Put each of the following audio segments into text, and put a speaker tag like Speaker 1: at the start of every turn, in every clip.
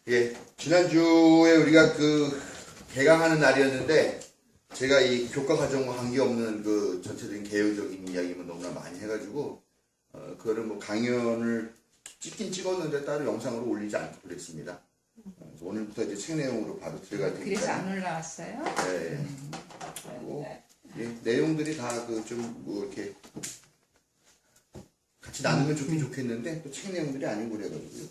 Speaker 1: 예, 지난주에 우리가 개강하는 날이었는데, 제가 이 교과 과정과 관계없는 전체적인 개요적인 이야기만 너무나 많이 해가지고, 그거를 뭐 강연을 찍긴 찍었는데 따로 영상으로 올리지 않고 그랬습니다. 오늘부터 이제 책 내용으로 바로 들어갈 테니까.
Speaker 2: 그래서 안 올라왔어요?
Speaker 1: 네. 그리고 내용들이 다 이렇게 같이 나누면 좋겠는데 또 책 내용들이 아니고 그래가지고요.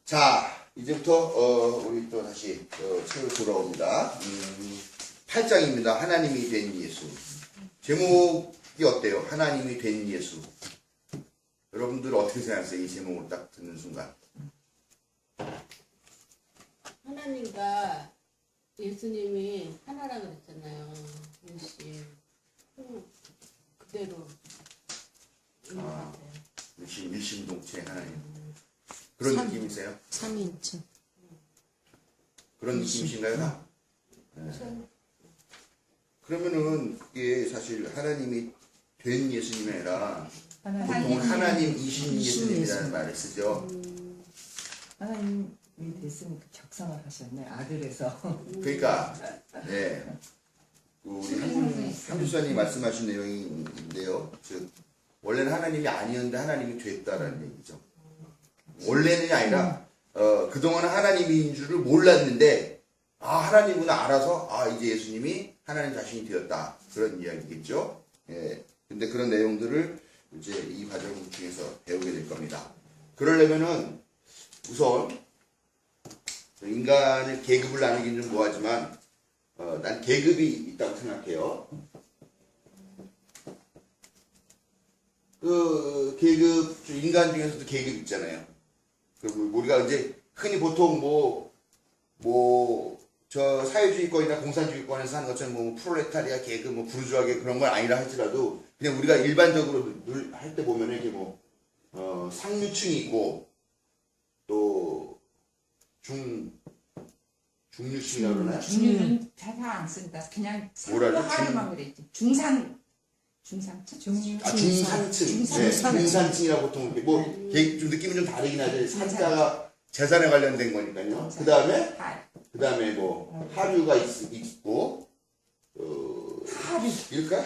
Speaker 1: 자, 이제부터 우리 또 다시 책을 돌아옵니다. 8장입니다. 하나님이 된 예수. 제목이 어때요? 하나님이 된 예수. 여러분들 어떻게 생각하세요? 이 제목을 딱 듣는 순간.
Speaker 3: 하나님과 예수님이 하나라 그랬잖아요. 일심. 그대로 있는 것 같아요.
Speaker 1: 일심동체 하나님. 그런 느낌이세요?
Speaker 4: 삼위일체.
Speaker 1: 그런 느낌이신가요? 다? 네. 그러면은 그게 사실 하나님이 된 예수님이 아니라 보통 하나님이신 예수님이라는 말을 쓰죠.
Speaker 2: 하나님이 됐으니까 격상을 하셨네, 아들에서.
Speaker 1: 그러니까 네. 우리 한주사님 말씀하신 내용인데요. 즉 원래는 하나님이 아니었는데 하나님이 됐다라는 얘기죠. 원래는이 아니라 그동안은 하나님인 줄을 몰랐는데 하나님구나 알아서 이제 예수님이 하나님 자신이 되었다, 그런 이야기겠죠. 예. 근데 그런 내용들을 이제 이 과정 중에서 배우게 될 겁니다. 그러려면은 우선 인간을 계급을 나누기는 좀 뭐하지만 난 계급이 있다고 생각해요. 계급, 인간 중에서도 계급 있잖아요. 우리가 이제 흔히 보통 저 사회주의권이나 공산주의권에서 하는 것처럼 프롤레타리아 계급, 부르주아 계급 그런 건 아니라 할지라도 그냥 우리가 일반적으로 늘 할 때 보면 이렇게 상류층이 있고 또 중류층이라고 그러나요?
Speaker 2: 중류는 잘 안 쓴다. 그냥
Speaker 1: 뭐라죠?
Speaker 2: 하나만 그랬지. 중상층.
Speaker 1: 중산층. 네, 중산층이라고 보통 이렇게 좀 느낌이 좀 다르긴 하죠. 산자가 재산에 관련된 거니까요. 그 다음에 하류가 있고,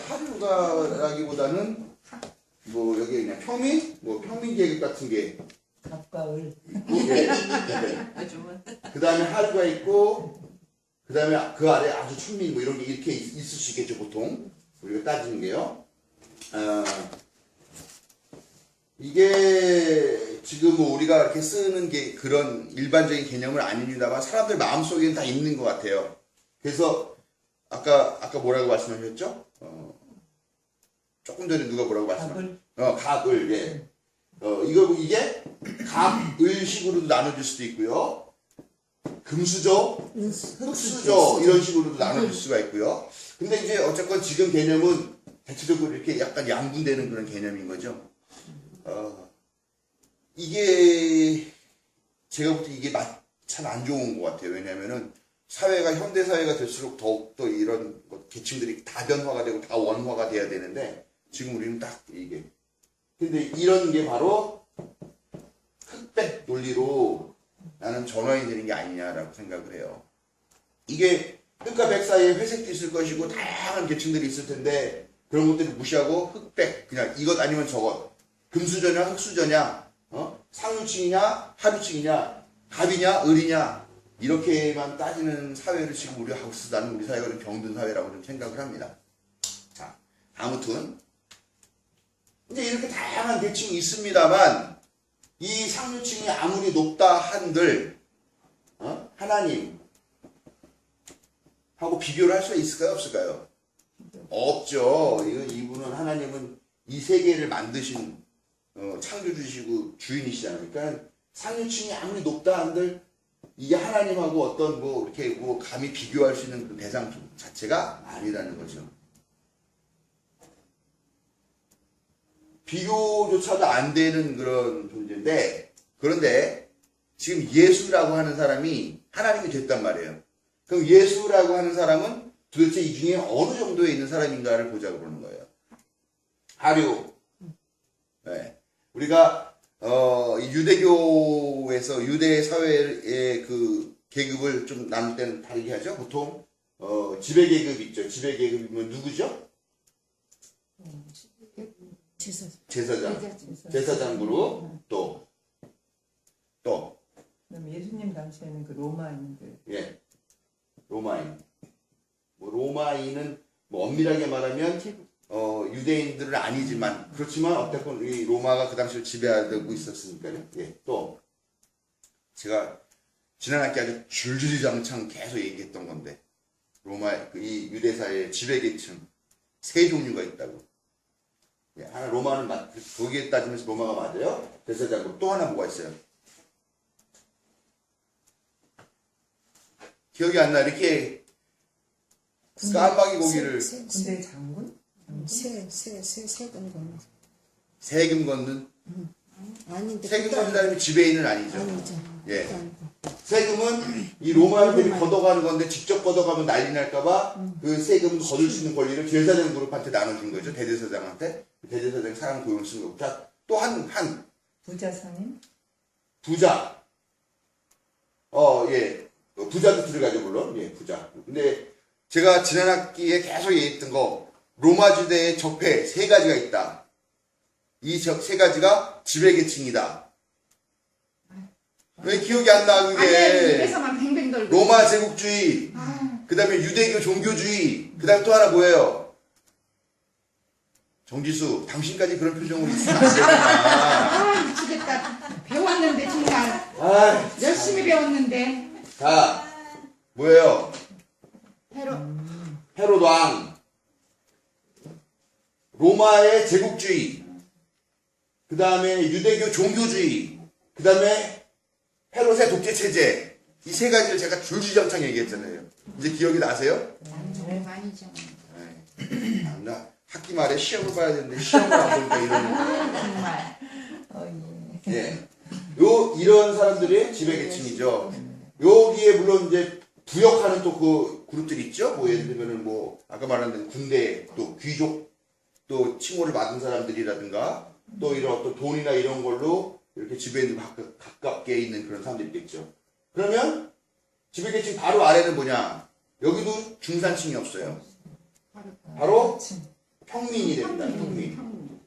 Speaker 1: 하류가라기보다는 여기 그냥 평민 계급 같은 게
Speaker 2: 갑과 을.
Speaker 1: 그 다음에 하류가 있고, 그 다음에 그 아래 아주 천민 이런 게 이렇게 있을 수 있겠죠, 보통. 우리가 따지는 게요. 이게 지금 우리가 이렇게 쓰는 게 그런 일반적인 개념은 아닙니다만 사람들 마음속에는 다 있는 것 같아요. 그래서 아까 뭐라고 말씀하셨죠? 조금 전에 누가 뭐라고 말씀하셨죠? 갑을, 예. 이게 갑을식으로도 나눠질 수도 있고요. 금수저, 흑수저 이런 식으로도 나눠질 수가 있고요. 근데 이제 어쨌건 지금 개념은 대체적으로 이렇게 약간 양분되는 그런 개념인 거죠. 이게 제가 볼 때 이게 참 안 좋은 것 같아요. 왜냐하면은 현대 사회가 될수록 더욱더 이런 계층들이 다변화가 되고 다 원화가 돼야 되는데 지금 우리는 딱 이게. 근데 이런 게 바로 흑백 논리로 나는 전환이 되는 게 아니냐라고 생각을 해요. 이게 흑과 백 사이에 회색도 있을 것이고 다양한 계층들이 있을 텐데 그런 것들을 무시하고 흑백, 그냥 이것 아니면 저것, 금수저냐 흑수저냐, 상류층이냐 하류층이냐, 갑이냐 을이냐 이렇게만 따지는 사회를 지금 우리가 하고 있어서 나는 우리 사회가 좀 병든 사회라고 좀 생각을 합니다. 자, 아무튼 이제 이렇게 다양한 계층이 있습니다만 이 상류층이 아무리 높다 한들 하나님 하고 비교를 할 수 있을까요, 없을까요? 없죠. 이분은 하나님은 이 세계를 만드신 창조주시고 주인이시잖아요. 그러니까 상류층이 아무리 높다 한들 이게 하나님하고 어떤 이렇게 감히 비교할 수 있는 그 대상 자체가 아니라는 거죠. 비교조차도 안 되는 그런 존재인데, 그런데 지금 예수라고 하는 사람이 하나님이 됐단 말이에요. 그럼 예수라고 하는 사람은 도대체 이 중에 어느 정도에 있는 사람인가를 보자고 그러는 거예요. 하류. 네. 우리가 이 유대교에서 유대 사회의 그 계급을 좀 나눌 때는 다르게 하죠. 보통 지배 계급 있죠. 지배 계급이면 누구죠? 제사장. 제사장 그룹 또
Speaker 2: 그럼 예수님 당시에는 그 로마인들.
Speaker 1: 예. 로마인. 뭐 로마인은 뭐 엄밀하게 말하면 유대인들은 아니지만 그렇지만 어쨌건 이 로마가 그 당시에 지배하고 있었으니까요. 예. 또 제가 지난 학기 아주 줄줄이장창 계속 얘기했던 건데 로마 이 유대사의 지배 계층 세 종류가 있다고. 예. 하나 로마는 거기에 따지면서 로마가 맞아요. 제사장으로 또 하나 뭐가 있어요? 기억이 안 나. 이렇게 까마귀 고기를
Speaker 2: 군대 장군?
Speaker 3: 세금 건
Speaker 1: 세금 걷는
Speaker 3: 아닌데
Speaker 1: 세금 걷는 사람이 지배인은 아니죠.
Speaker 3: 아니죠.
Speaker 1: 예. 세금은 이 로마인들이 걷어가는 건데 직접 걷어가면 난리 날까봐 그 세금 거둘 수 있는 권리를 제사장 그룹한테 나눠준 거죠. 대제사장한테. 대제사장이 사람 고용 쓰는 거고. 자, 또 한
Speaker 2: 부자 상인?
Speaker 1: 부자. 예. 부자도 들어가죠, 물론. 예, 부자. 근데 제가 지난 학기에 계속 얘기했던 거, 로마 주대의 적폐 세 가지가 있다. 이 세 가지가 지배계층이다. 왜 기억이 안 나,
Speaker 2: 아니,
Speaker 1: 그게.
Speaker 2: 입에서만 뱅뱅 돌고.
Speaker 1: 로마 제국주의, 그 다음에 유대교 종교주의, 그 다음에 또 하나 뭐예요? 정지수, 당신까지 그런 표정으로 있으면 안 되잖아.
Speaker 2: 미치겠다. 배웠는데, 정말.
Speaker 1: 아,
Speaker 2: 열심히 배웠는데.
Speaker 1: 자, 뭐예요? 헤롯 왕, 로마의 제국주의, 그 다음에 유대교 종교주의, 그 다음에 헤롯의 독재 체제. 이 세 가지를 제가 줄줄장창 얘기했잖아요. 이제 기억이 나세요?
Speaker 2: 아니죠.
Speaker 1: 안 나. 학기 말에 시험을 봐야 되는데 시험을 안 보니까 이러는 거예요.
Speaker 2: 정말. 예.
Speaker 1: 예. 이런 사람들이 지배계층이죠. 여기에 물론 이제 부역하는 또 그 그룹들이 있죠. 뭐 예를 들면은 뭐 아까 말한 군대, 또 귀족, 또 칭호를 받은 사람들이라든가 또 이런 어떤 돈이나 이런 걸로 이렇게 지배인들 가깝게 있는 그런 사람들이 있겠죠. 그러면 지배계층 바로 아래는 뭐냐? 여기도 중산층이 없어요. 바로 평민이 됩니다. 평민.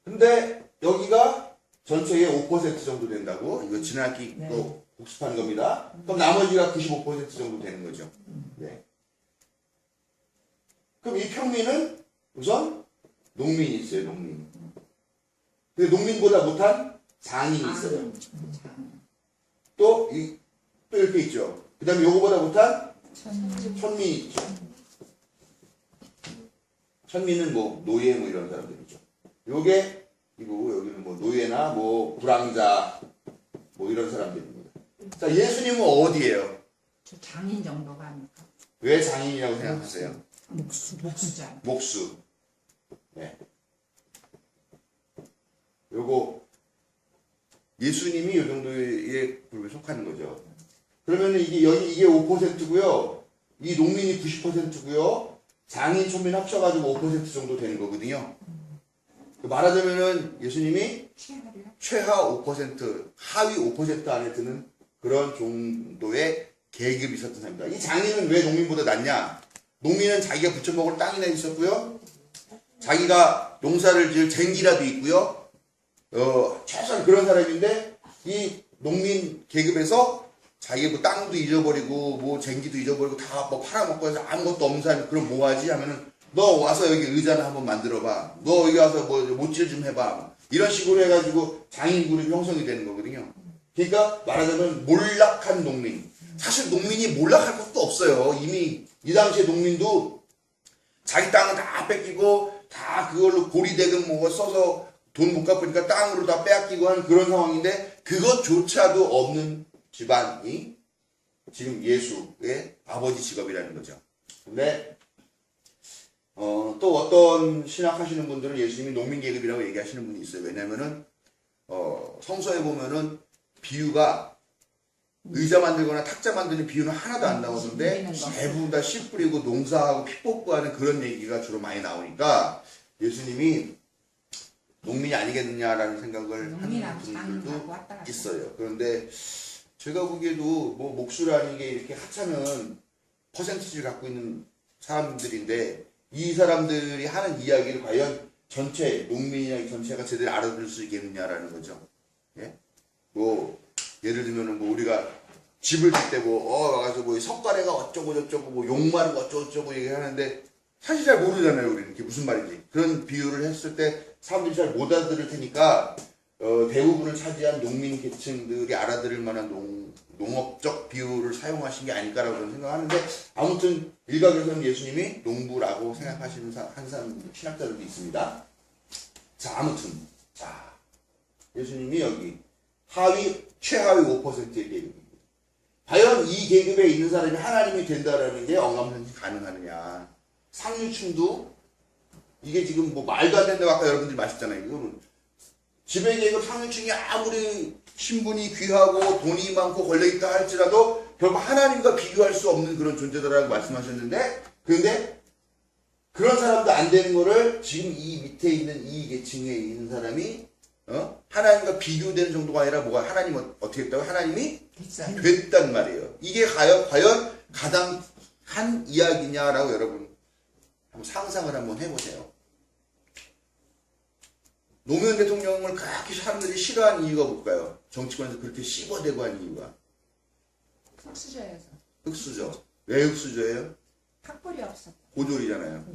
Speaker 1: 근데 여기가 전체의 5% 정도 된다고. 이거 지난 학기 또 복습한 겁니다. 그럼 나머지가 95% 정도 되는 거죠. 네. 그럼 이 평민은 우선 농민이 있어요. 농민. 근데 농민보다 못한 장인이 있어요. 또 이렇게 있죠. 그 다음에 요거보다 못한 천민이 있죠. 천민은 뭐 노예 뭐 이런 사람들이죠. 요게 이거고 여기는 뭐 노예나 뭐 불황자 뭐 이런 사람들입니다. 자, 예수님은 어디예요?
Speaker 2: 저 장인 정도가 아닐까?
Speaker 1: 왜 장인이라고 생각하세요?
Speaker 2: 목수자.
Speaker 1: 목수. 네. 요거 예수님이 요 정도의 그룹에 속하는 거죠. 그러면 이게 5%고요. 이 농민이 90%고요. 장인, 천민 합쳐가지고 5% 정도 되는 거거든요. 말하자면은 예수님이 최하 5%, 하위 5% 안에 드는 그런 정도의 계급이 있었던 사람입니다. 이 장인은 왜 농민보다 낫냐? 농민은 자기가 부쳐먹을 땅이나 있었고요. 자기가 농사를 지을 쟁기라도 있고요. 최소한 그런 사람인데 이 농민 계급에서 자기 뭐 땅도 잊어버리고 뭐 쟁기도 잊어버리고 다 뭐 팔아먹고 해서 아무것도 없는 사람이 그럼 뭐하지? 하면은 너 와서 여기 의자나 한번 만들어봐. 너 여기 와서 뭐 못질 좀 해봐. 이런 식으로 해가지고 장인 그룹이 형성이 되는 거거든요. 그러니까 말하자면 몰락한 농민. 사실 농민이 몰락할 것도 없어요. 이미 이 당시에 농민도 자기 땅은 다 뺏기고 다 그걸로 고리대금 뭐 써서 돈 못 갚으니까 땅으로 다 빼앗기고 하는 그런 상황인데 그것조차도 없는 집안이 지금 예수의 아버지 직업이라는 거죠. 근데 또 어떤 신학하시는 분들은 예수님이 농민 계급이라고 얘기하시는 분이 있어요. 왜냐면은 성서에 보면은 비유가 의자 만들거나 탁자 만드는 비유는 하나도 안 나오는데 대부분 다 씨 뿌리고 농사하고 피 뽑고 하는 그런 얘기가 주로 많이 나오니까 예수님이 농민이 아니겠느냐라는 생각을 하는
Speaker 2: 농민하고
Speaker 1: 분들도
Speaker 2: 장하고 왔다 갔다.
Speaker 1: 있어요. 그런데 제가 보기에도 뭐 목수라는 게 이렇게 하찮은 퍼센티지를 갖고 있는 사람들인데 이 사람들이 하는 이야기를 과연 전체 농민이나 전체가 제대로 알아들을 수 있겠느냐라는 거죠. 예? 뭐 예를 들면은 뭐 우리가 집을 질 때 뭐 와가지고 뭐 석가래가 어쩌고 저쩌고 뭐 욕마는 어쩌고 저쩌고 얘기하는데 사실 잘 모르잖아요. 우리는 이게 무슨 말인지. 그런 비유를 했을 때 사람들이 잘 못 알아들을 테니까 대부분을 차지한 농민 계층들이 알아들을 만한 농업적 비유를 사용하신 게 아닐까라고 저는 생각하는데 아무튼 일각에서는 예수님이 농부라고 생각하시는 한 사람 신학자들도 있습니다. 자, 아무튼 자 예수님이 여기 최하위 5%의 계급입니다. 과연 이 계급에 있는 사람이 하나님이 된다라는 게 언감선이 가능하느냐? 상류층도 이게 지금 뭐 말도 안 된다고 아까 여러분들이 마셨잖아요. 이거는 지배계급 상류층이 아무리 신분이 귀하고 돈이 많고 걸려있다 할지라도 결국 하나님과 비교할 수 없는 그런 존재다라고 말씀하셨는데 그런데 그런 사람도 안 되는 거를 지금 이 밑에 있는 이 계층에 있는 사람이 하나님과 비교되는 정도가 아니라 뭐가 하나님 어떻게 했다고? 하나님이 됐단 말이에요. 이게 과연 가당한 이야기냐라고 여러분 한번 상상을 한번 해보세요. 노무현 대통령을 그렇게 사람들이 싫어하는 이유가 뭘까요? 정치권에서 그렇게 씹어대고 한 이유가
Speaker 2: 흑수저여서.
Speaker 1: 흑수저. 왜 흑수저예요?
Speaker 2: 탁벌이 없어.
Speaker 1: 고졸이잖아요.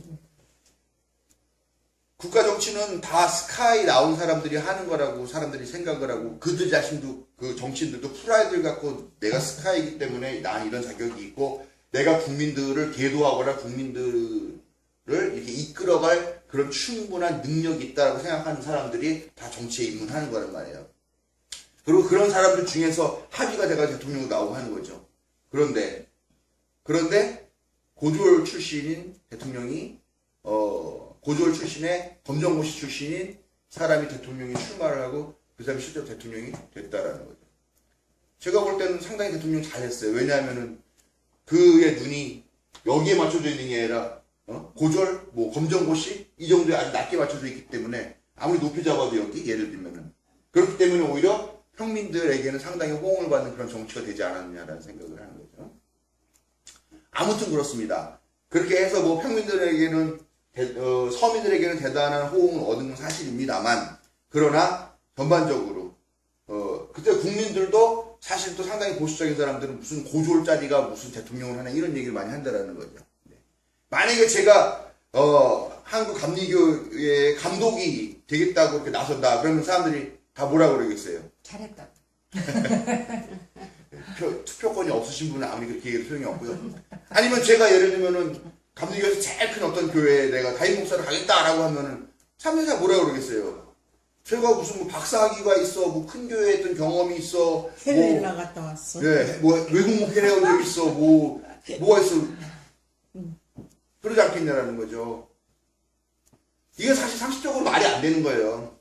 Speaker 1: 국가 정치는 다 스카이 나온 사람들이 하는 거라고 사람들이 생각을 하고 그들 자신도 그 정치인들도 프라이드를 갖고 내가 스카이이기 때문에 난 이런 자격이 있고 내가 국민들을 계도하거나 국민들을 이렇게 이끌어갈 그런 충분한 능력이 있다라고 생각하는 사람들이 다 정치에 입문하는 거란 말이에요. 그리고 그런 사람들 중에서 합의가 돼가지고 대통령으로 나오고 하는 거죠. 그런데 고졸 출신인 대통령이 고졸 출신의 검정고시 출신인 사람이 대통령이 출마를 하고 그 사람이 실제로 대통령이 됐다라는 거죠. 제가 볼 때는 상당히 대통령 잘했어요. 왜냐하면은 그의 눈이 여기에 맞춰져 있는 게 아니라 고졸, 뭐 검정고시 이 정도에 아주 낮게 맞춰져 있기 때문에 아무리 높이 잡아도 여기 예를 들면은 그렇기 때문에 오히려 평민들에게는 상당히 호응을 받는 그런 정치가 되지 않았느냐라는 생각을 하는 거죠. 아무튼 그렇습니다. 그렇게 해서 뭐 평민들에게는 서민들에게는 대단한 호응을 얻은 건 사실입니다만 그러나 전반적으로 그때 국민들도 사실 또 상당히 보수적인 사람들은 무슨 고졸짜리가 무슨 대통령을 하나 이런 얘기를 많이 한다라는 거죠. 네. 만약에 제가 한국 감리교의 감독이 되겠다고 이렇게 나선다 그러면 사람들이 다 뭐라 그러겠어요?
Speaker 2: 잘했다.
Speaker 1: 투표권이 없으신 분은 아무리 그렇게 얘기해도 소용이 없고요. 아니면 제가 예를 들면은 감리교에서 제일 큰 어떤 교회에 내가 담임 목사를 하겠다라고 하면은 사람들이 다 뭐라 그러겠어요? 제가 무슨 뭐 박사학위가 있어, 뭐 큰 교회에 했던 경험이 있어,
Speaker 3: 해외 나갔다 왔어.
Speaker 1: 네, 뭐 외국 목회를 해온 적 있어, 뭐가 있어, 그러지 않겠냐라는 거죠. 이게 사실 상식적으로 말이 안 되는 거예요.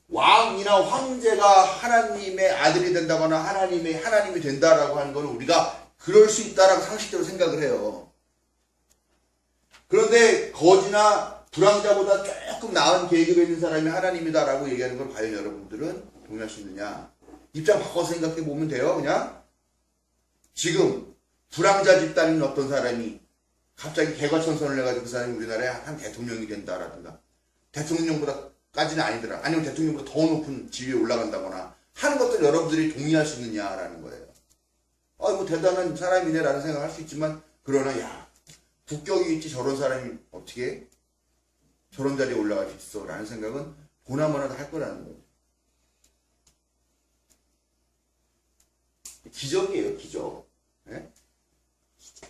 Speaker 1: 왕이나 황제가 하나님의 아들이 된다거나 하나님이 된다라고 하는 건 우리가 그럴 수 있다라고 상식적으로 생각을 해요. 그런데 거지나 불황자보다 조금 나은 계급에 있는 사람이 하나님이다라고 얘기하는 걸 과연 여러분들은 동의할 수 있느냐? 입장 바꿔서 생각해 보면 돼요. 그냥 지금 불황자 집단인 어떤 사람이 갑자기 개과천선을 해가지고 그 사람이 우리나라의 한 대통령이 된다라든가 대통령보다까지는 아니더라. 아니면 대통령보다 더 높은 지위에 올라간다거나 하는 것들 여러분들이 동의할 수 있느냐라는 거예요. 뭐 대단한 사람이네라는 생각을 할 수 있지만 그러나 야 국격이 있지 저런 사람이 어떻게 저런 자리에 올라갈 수 있어 라는 생각은 보나마나 할 거라는 거죠. 기적이에요, 기적. 예?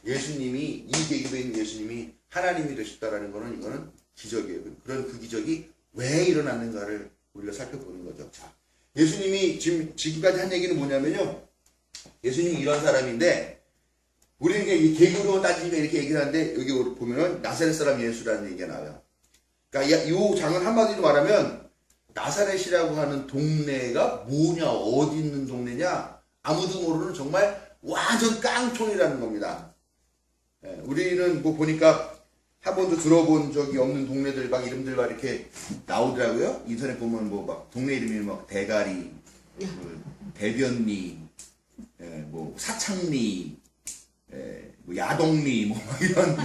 Speaker 1: 예수님이 이 계급에 있는 예수님이 하나님이 되셨다라는 거는 이거는 기적이에요. 그런 그 기적이 왜 일어났는가를 우리가 살펴보는 거죠. 자, 예수님이 지금까지 한 얘기는 뭐냐면요. 예수님이 이런 사람인데 우리는 이 계급으로 따지니까 이렇게 얘기를 하는데 여기 보면은 나사렛 사람 예수라는 얘기가 나와요. 그러니까 이 장은 한마디로 말하면 나사렛이라고 하는 동네가 뭐냐, 어디 있는 동네냐 아무도 모르는 정말 완전 깡촌이라는 겁니다. 우리는 뭐 보니까 한 번도 들어본 적이 없는 동네들 막 이름들 막 이렇게 나오더라고요. 인터넷 보면 뭐 막 동네 이름이 막 대가리, 뭐 대변리, 뭐 사창리, 뭐 야동리, 뭐 이런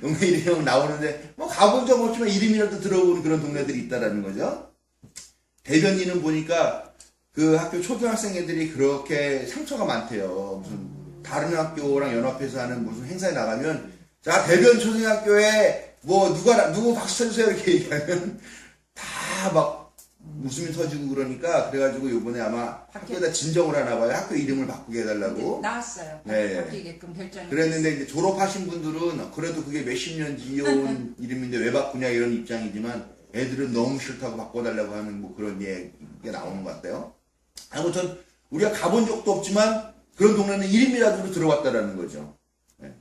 Speaker 1: 동네 이름이 나오는데 뭐 가본 적 없지만 이름이라도 들어보는 그런 동네들이 있다라는 거죠. 대변리는 보니까 그 학교 초등학생 애들이 그렇게 상처가 많대요. 무슨 다른 학교랑 연합해서 하는 무슨 행사에 나가면 자 대변 초등학교에 뭐 누구 박수 쳐주세요 이렇게 얘기하면 다 막 웃음이 터지고 그러니까 그래가지고 요번에 아마 학교에다 진정을 하나 봐요. 학교 이름을 바꾸게 해달라고.
Speaker 2: 나왔어요.
Speaker 1: 네.
Speaker 2: 바뀌게끔 결정이.
Speaker 1: 그랬는데 이제 졸업하신 분들은 그래도 그게 몇십 년 지어온 이름인데 왜 바꾸냐 이런 입장이지만 애들은 너무 싫다고 바꿔달라고 하는 뭐 그런 얘기가 나오는 것 같아요. 아무튼 우리가 가본 적도 없지만 그런 동네는 이름이라도 들어봤다라는 거죠. 네.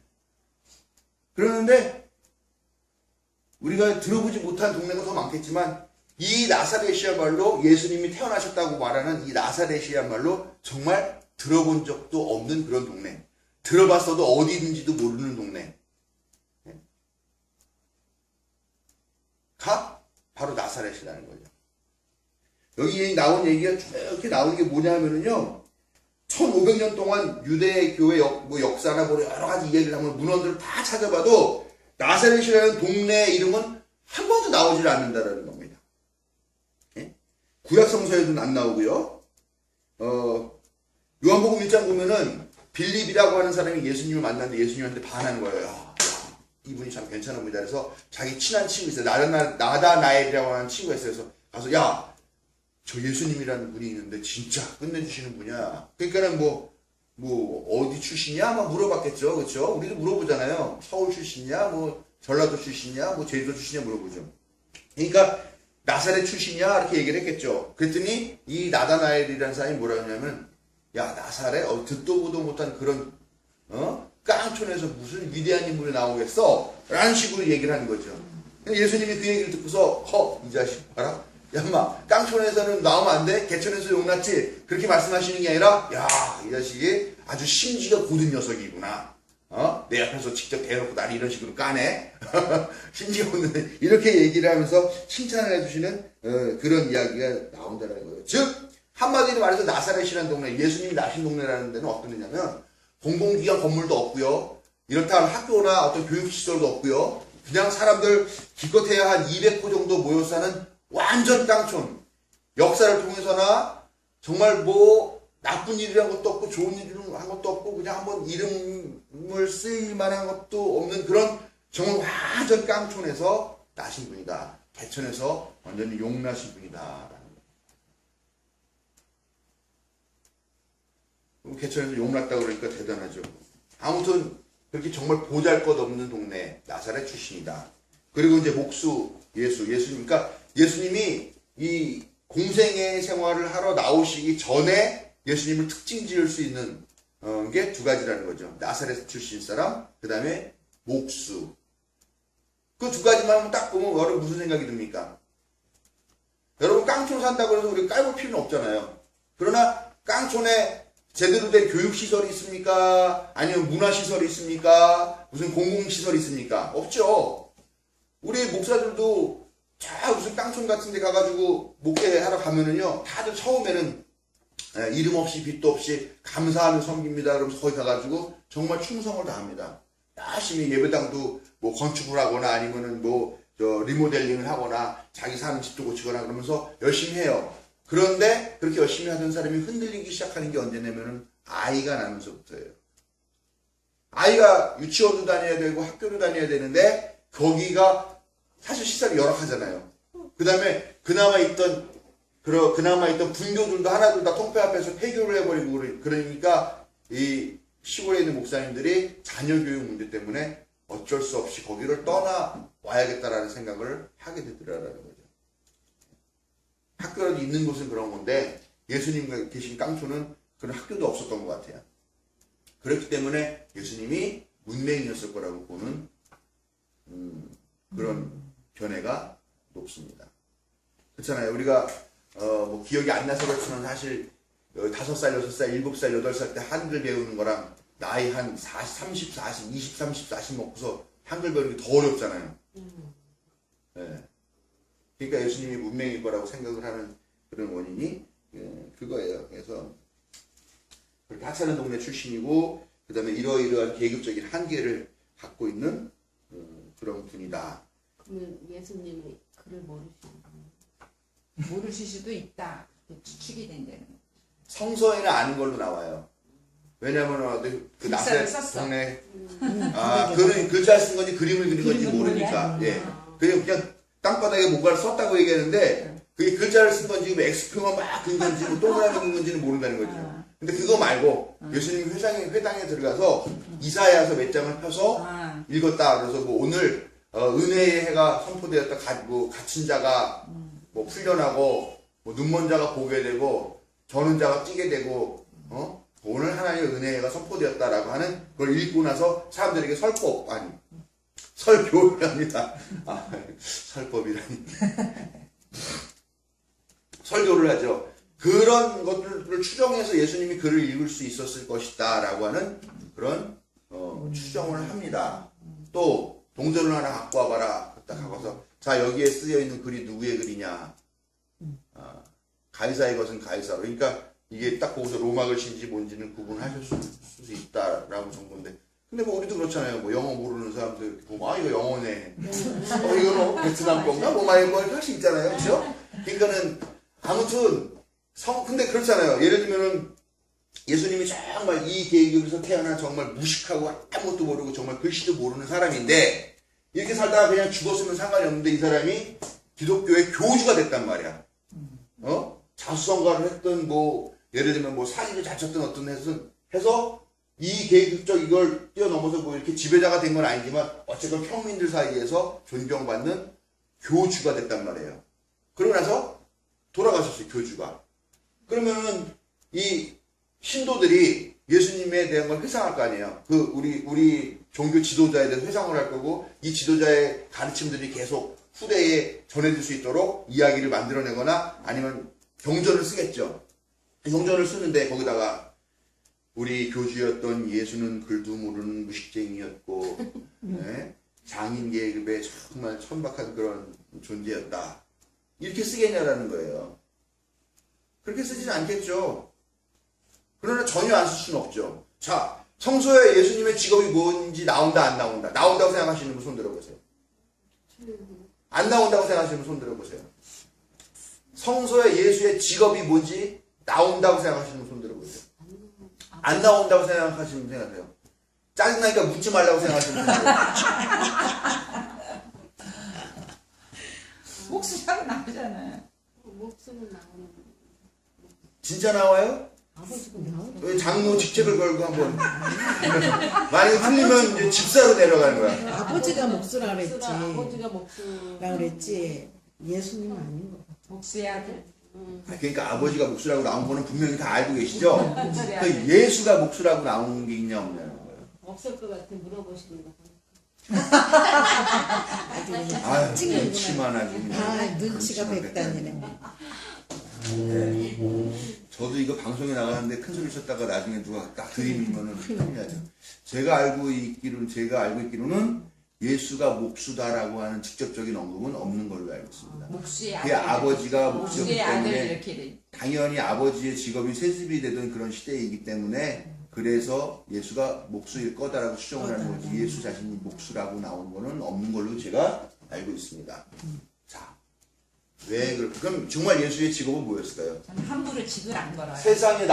Speaker 1: 그러는데 우리가 들어보지 못한 동네가 더 많겠지만 이 나사렛이야말로 예수님이 태어나셨다고 말하는 이 나사렛이야말로 정말 들어본 적도 없는 그런 동네. 들어봤어도 어디든지도 모르는 동네. 가 바로 나사렛이라는 거죠. 여기 나온 얘기가 쭉 이렇게 나오는 게 뭐냐 하면은요. 1500년 동안 유대 교회 역사나 뭐 여러 가지 이야기를 하면 문헌들을 다 찾아봐도 나사렛이라는 동네 이름은 한 번도 나오질 않는다라는 겁니다. 예? 구약 성서에도 안 나오고요. 요한복음 1장 보면은 빌립이라고 하는 사람이 예수님을 만났는데 예수님한테 반하는 거예요. 야, 이분이 참 괜찮은 분이다. 그래서 자기 친한 친구 있어요. 나다나엘이라고 하는 친구가 있어요. 그래서 가서 야, 저 예수님이라는 분이 있는데 진짜 끝내주시는 분이야. 그러니까는 뭐 어디 출신이야? 막 물어봤겠죠. 그렇죠? 우리도 물어보잖아요. 서울 출신이야? 뭐 전라도 출신이야? 뭐 제주도 출신이야? 물어보죠. 그러니까 나사렛 출신이야? 이렇게 얘기를 했겠죠. 그랬더니 이 나다나엘이라는 사람이 뭐라 하냐면 야 나사렛? 듣도 보도 못한 그런 깡촌에서 무슨 위대한 인물이 나오겠어? 라는 식으로 얘기를 하는 거죠. 예수님이 그 얘기를 듣고서 이 자식 봐라. 야, 인마, 깡촌에서는 나오면 안 돼? 개촌에서 용났지? 그렇게 말씀하시는 게 아니라, 야, 이 자식이 아주 심지가 굳은 녀석이구나. 내 앞에서 직접 대놓고 날 이런 식으로 까네? 심지가 굳은, 이렇게 얘기를 하면서 칭찬을 해주시는, 그런 이야기가 나온다는 거예요. 즉, 한마디로 말해서 나사렛이라는 동네, 예수님이 나신 동네라는 데는 어떤 데냐면, 공공기관 건물도 없고요. 이렇다 하면 학교나 어떤 교육시설도 없고요. 그냥 사람들 기껏해야 한 200호 정도 모여 사는 완전 깡촌. 역사를 통해서나 정말 뭐 나쁜 일이란 것도 없고 좋은 일을 한 것도 없고 그냥 한번 이름을 쓰일 만한 것도 없는 그런 정말 완전 깡촌에서 나신 분이다. 개천에서 완전히 용나신 분이다. 개천에서 용났다고 그러니까 대단하죠. 아무튼 그렇게 정말 보잘것없는 동네 나사렛 출신이다. 그리고 이제 목수 예수님. 그러니까 예수님이 이 공생의 생활을 하러 나오시기 전에 예수님을 특징 지을 수 있는 게 두 가지라는 거죠. 나사렛 출신 사람, 그 다음에 목수. 그 두 가지만 딱 보면 여러분 무슨 생각이 듭니까? 여러분 깡촌 산다고 해서 우리가 깔볼 필요는 없잖아요. 그러나 깡촌에 제대로 된 교육시설이 있습니까? 아니면 문화시설이 있습니까? 무슨 공공시설이 있습니까? 없죠. 우리 목사들도 자 무슨 깡촌 같은 데 가가지고 목회하러 가면은요 다들 처음에는 이름 없이 빚도 없이 감사하며 섬깁니다. 그러면서 거기 가가지고 정말 충성을 다합니다. 열심히 예배당도 뭐 건축을 하거나 아니면은 뭐 리모델링을 하거나 자기 사는 집도 고치거나 그러면서 열심히 해요. 그런데 그렇게 열심히 하던 사람이 흔들리기 시작하는 게 언제냐면은 아이가 나면서부터예요. 아이가 유치원도 다녀야 되고 학교도 다녀야 되는데 거기가 사실 시설이 열악하잖아요. 그 다음에 그나마 있던 분교들도 하나둘 다 통폐 앞에서 폐교를 해버리고 그러니까 이 시골에 있는 목사님들이 자녀 교육 문제 때문에 어쩔 수 없이 거기를 떠나와야겠다라는 생각을 하게 되더라라는 거죠. 학교라도 있는 곳은 그런 건데 예수님 계신 깡촌은 그런 학교도 없었던 것 같아요. 그렇기 때문에 예수님이 문맹이었을 거라고 보는 그런 견해가 높습니다. 그렇잖아요. 우리가 뭐 기억이 안 나서 그렇지만 사실 5살, 6살, 7살, 8살 때 한글 배우는 거랑 나이 한 30, 40, 20, 30, 40 먹고서 한글 배우는 게 더 어렵잖아요. 예. 그러니까 예수님이 문맹일 거라고 생각을 하는 그런 원인이 그거예요. 그래서 그렇게 하찮은 동네 출신이고 그 다음에 이러이러한 계급적인 한계를 갖고 있는 그런 분이다.
Speaker 4: 그러면 예수님이 그를 모르시는 거예요?
Speaker 2: 모르실 수도 있다. 그렇게 추측이 된다는 거.
Speaker 1: 성서에는 아는 걸로 나와요. 왜냐면 그 나사렛
Speaker 2: 썼어.
Speaker 1: 동네 그는 글자 쓴 건지 그림을 그린 건지
Speaker 2: 그림을
Speaker 1: 모르니까
Speaker 2: 그린
Speaker 1: 예 그냥 땅바닥에 뭔가를 썼다고 얘기하는데 그게 글자를 쓴 건지 뭐 X표만 막 그린 건지 뭐 동그라미 그린 건지는 모른다는 거죠. 근데 그거 말고 예수님이 회당에 들어가서 이사야서 몇 장을 펴서 읽었다. 그래서 뭐 오늘 은혜의 해가 선포되었다. 뭐 갇힌 자가 뭐 풀려나고 뭐 눈먼 자가 보게 되고 저는 자가 뛰게 되고 오늘 하나님의 은혜가 선포되었다라고 하는 걸 읽고 나서 사람들에게 설교를 합니다. 설법이라니. 설교를 하죠. 그런 것들을 추정해서 예수님이 글을 읽을 수 있었을 것이다 라고 하는 그런 추정을 합니다. 또 동전을 하나 갖고 와봐라. 딱 가서 자 여기에 쓰여있는 글이 누구의 글이냐. 가이사의 것은 가이사로. 그러니까 이게 딱 보고서 로마 글씨인지 뭔지는 구분하실 수 있다라고 정도인데 근데 뭐 우리도 그렇잖아요. 뭐 영어 모르는 사람들 이렇게 보면 이거 영어네. 이거는 베트남 건가? 뭐 많이 할 수 있잖아요. 그렇죠? 그러니까는 아무튼 근데 그렇잖아요. 예를 들면은 예수님이 정말 이 계급에서 태어난 정말 무식하고 아무것도 모르고 정말 글씨도 모르는 사람인데 이렇게 살다가 그냥 죽었으면 상관이 없는데 이 사람이 기독교의 교주가 됐단 말이야. 자수성가를 했던 뭐 예를 들면 뭐 사기를 잘 쳤던 어떤 해서 이 계급적 이걸 뛰어넘어서 뭐 이렇게 지배자가 된 건 아니지만 어쨌든 평민들 사이에서 존경받는 교주가 됐단 말이에요. 그러고 나서 돌아가셨어요. 교주가. 그러면은 이 신도들이 예수님에 대한 걸 회상할 거 아니에요. 우리 종교 지도자에 대해서 회상을 할 거고 이 지도자의 가르침들이 계속 후대에 전해질 수 있도록 이야기를 만들어내거나 아니면 경전을 쓰겠죠. 경전을 쓰는데 거기다가 우리 교주였던 예수는 글도 모르는 무식쟁이였고 네? 장인 계급의 정말 천박한 그런 존재였다. 이렇게 쓰겠냐라는 거예요. 그렇게 쓰지는 않겠죠. 그러나 전혀 안 쓸 수는 없죠. 자, 성서에 예수님의 직업이 뭔지 나온다 안 나온다. 나온다고 생각하시는 분 손 들어보세요. 안 나온다고 생각하시는 분 손 들어보세요. 성서에 예수의 직업이 뭔지 나온다고 생각하시는 분 손 들어보세요. 안 나온다고 생각하시는 분 생각해요. 짜증나니까 묻지 말라고 생각하시는 분
Speaker 2: 목수라고 나오잖아요.
Speaker 4: 목숨은 나오는
Speaker 1: 진짜 나와요?
Speaker 3: 아버지가 나오고
Speaker 1: 왜 장로 직책을 걸고 한번 만약에 틀리면 이제 집사로 내려가는 거야.
Speaker 3: 아버지가 목수라 그랬지.
Speaker 4: 아버지가 목숨
Speaker 3: 라 그랬지. 예수님은 아닌 거.
Speaker 2: 목수의 아들.
Speaker 1: 그러니까 아버지가 목수라고 나온 거는 분명히 다 알고 계시죠? 그 예수가 목수라고 나온 게 있냐 없냐는 거예요.
Speaker 4: 없을 것 같아 물어보시는 거.
Speaker 3: 아주 그냥
Speaker 1: 아유,
Speaker 3: 찡그리구나.
Speaker 1: 눈치만 아주 그냥.
Speaker 3: 눈치가 백단이네.
Speaker 1: 저도 이거 방송에 나가는데 큰 소리 쳤다가 나중에 누가 딱 들이밀면은 큰일 나죠. 제가 알고 있기로는 예수가 목수다라고 하는 직접적인 언급은 없는 걸로 알고 있습니다.
Speaker 2: 목수의
Speaker 1: 그게
Speaker 2: 아들.
Speaker 1: 아버지가 목수였기
Speaker 2: 목수의 아들
Speaker 1: 때문에
Speaker 2: 이렇게 돼.
Speaker 1: 당연히 아버지의 직업이 세습이 되던 그런 시대이기 때문에 그래서 예수가 목수일 거다라고 추정을 하는 거지 예수 자신이 목수라고 나오는 거는 없는 걸로 제가 알고 있습니다. 자, 왜 그럴까? 그럼 정말 예수의 직업은 뭐였을까요?
Speaker 2: 저는 함부로 직을 안 걸어요.
Speaker 1: 세상에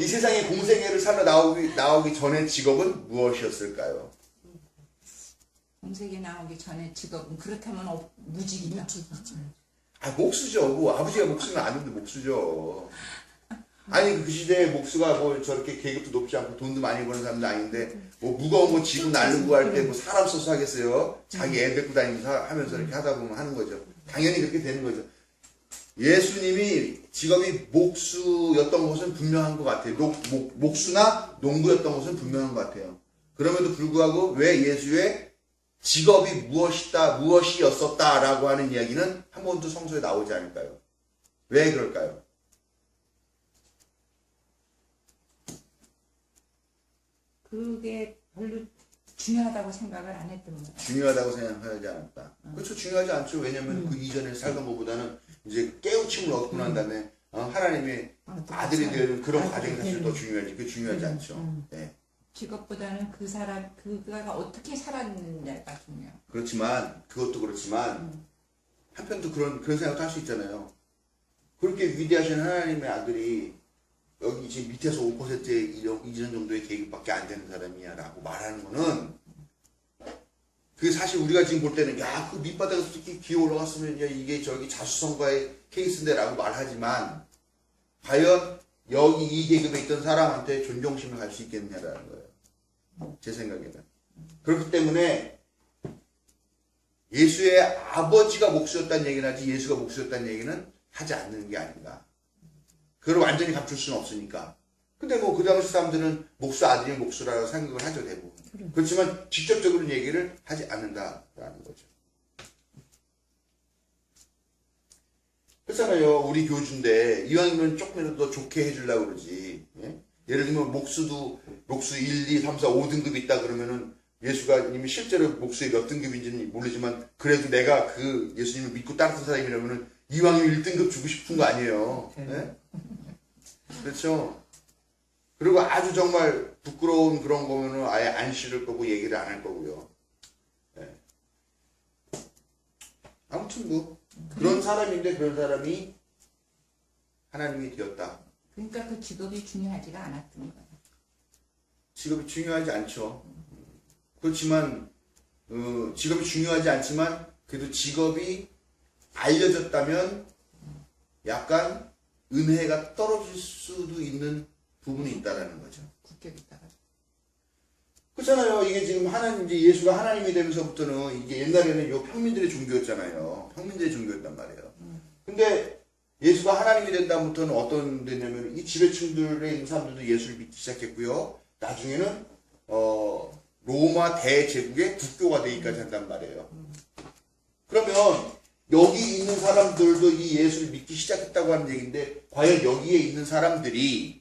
Speaker 1: 이 세상에 공생애를 살러 나오기 전에 직업은 무엇이었을까요?
Speaker 2: 공세계 나오기 전에 직업은 그렇다면 무직이다.
Speaker 1: 목수죠. 뭐 아버지가 목수는 아닌데 목수죠. 아니 그 시대에 목수가 뭐 저렇게 계급도 높지 않고 돈도 많이 버는 사람도 아닌데 뭐 무거운 거 지고 나르고 할 때 뭐 사람 써서 하겠어요. 자기 애 데리고 다니면서 하면서 이렇게 하다 보면 하는 거죠. 당연히 그렇게 되는 거죠. 예수님이 직업이 목수였던 것은 분명한 것 같아요. 목수나 농부였던 것은 분명한 것 같아요. 그럼에도 불구하고 왜 예수의 직업이 무엇이었었다라고 하는 이야기는 한 번도 성서에 나오지 않을까요? 왜 그럴까요?
Speaker 3: 그게 별로
Speaker 2: 중요하다고 생각을 안 했던 거예요.
Speaker 1: 중요하다고 생각하지 않았다. 그렇죠. 중요하지 않죠. 왜냐면 그 이전에 살던 것보다는 이제 깨우침을 얻고 난 다음에 하나님의 아들이 되는 그런 과정이 사실 더 중요하지. 그게 중요하지 않죠. 네.
Speaker 2: 직업보다는 그 사람, 그가 어떻게 살았느냐가 중요해요.
Speaker 1: 그렇지만 그것도 그렇지만 한편도 그런 생각도 할 수 있잖아요. 그렇게 위대하신 하나님의 아들이 여기 지금 밑에서 5%의 이전 정도의 계급밖에 안 되는 사람이야라고 말하는 거는 그 사실 우리가 지금 볼 때는 야, 그 밑바닥에서 특히 기어 올라갔으면 야, 이게 저기 자수성가의 케이스인데라고 말하지만 과연 여기 이 계급에 있던 사람한테 존경심을 갈 수 있겠느냐라는 거예요. 제 생각에는. 그렇기 때문에 예수의 아버지가 목수였다는 얘기는 하지 예수가 목수였다는 얘기는 하지 않는 게 아닌가. 그걸 완전히 감출 수는 없으니까. 근데 뭐 그 당시 사람들은 목수 아들이 목수라고 생각을 하죠, 대부분. 그렇지만 직접적으로 얘기를 하지 않는다라는 거죠. 그렇잖아요. 우리 교주인데 이왕이면 조금이라도 더 좋게 해주려고 그러지. 예? 예를 들면 목수 1, 2, 3, 4, 5등급 있다 그러면은 예수가 이미 실제로 목수의 몇 등급인지는 모르지만 그래도 내가 그 예수님을 믿고 따르는 사람이라면은 이왕이면 1등급 주고 싶은 거 아니에요. 예? 그렇죠. 그리고 아주 정말 부끄러운 그런 거면은 아예 안 실을 거고 얘기를 안 할 거고요. 예. 아무튼 뭐 그런 사람인데 그런 사람이 하나님이 되었다.
Speaker 2: 그러니까 그 직업이 중요하지가 않았던 거예요.
Speaker 1: 직업이 중요하지 않죠. 그렇지만 직업이 중요하지 않지만 그래도 직업이 알려졌다면 약간 은혜가 떨어질 수도 있는 부분이 있다라는 거죠.
Speaker 2: 국격있다가.
Speaker 1: 그렇잖아요. 이게 지금 이제 예수가 하나님이 되면서부터는 이게 옛날에는 요 평민들의 종교였잖아요. 평민들의 종교였단 말이에요. 근데 예수가 하나님이 된 다음부터는 어떤 데냐면 이 지배층들에 있는 사람들도 예수를 믿기 시작했고요. 나중에는 로마 대제국의 국교가 되기까지 한단 말이에요. 그러면 여기 있는 사람들도 이 예수를 믿기 시작했다고 하는 얘기인데 과연 여기에 있는 사람들이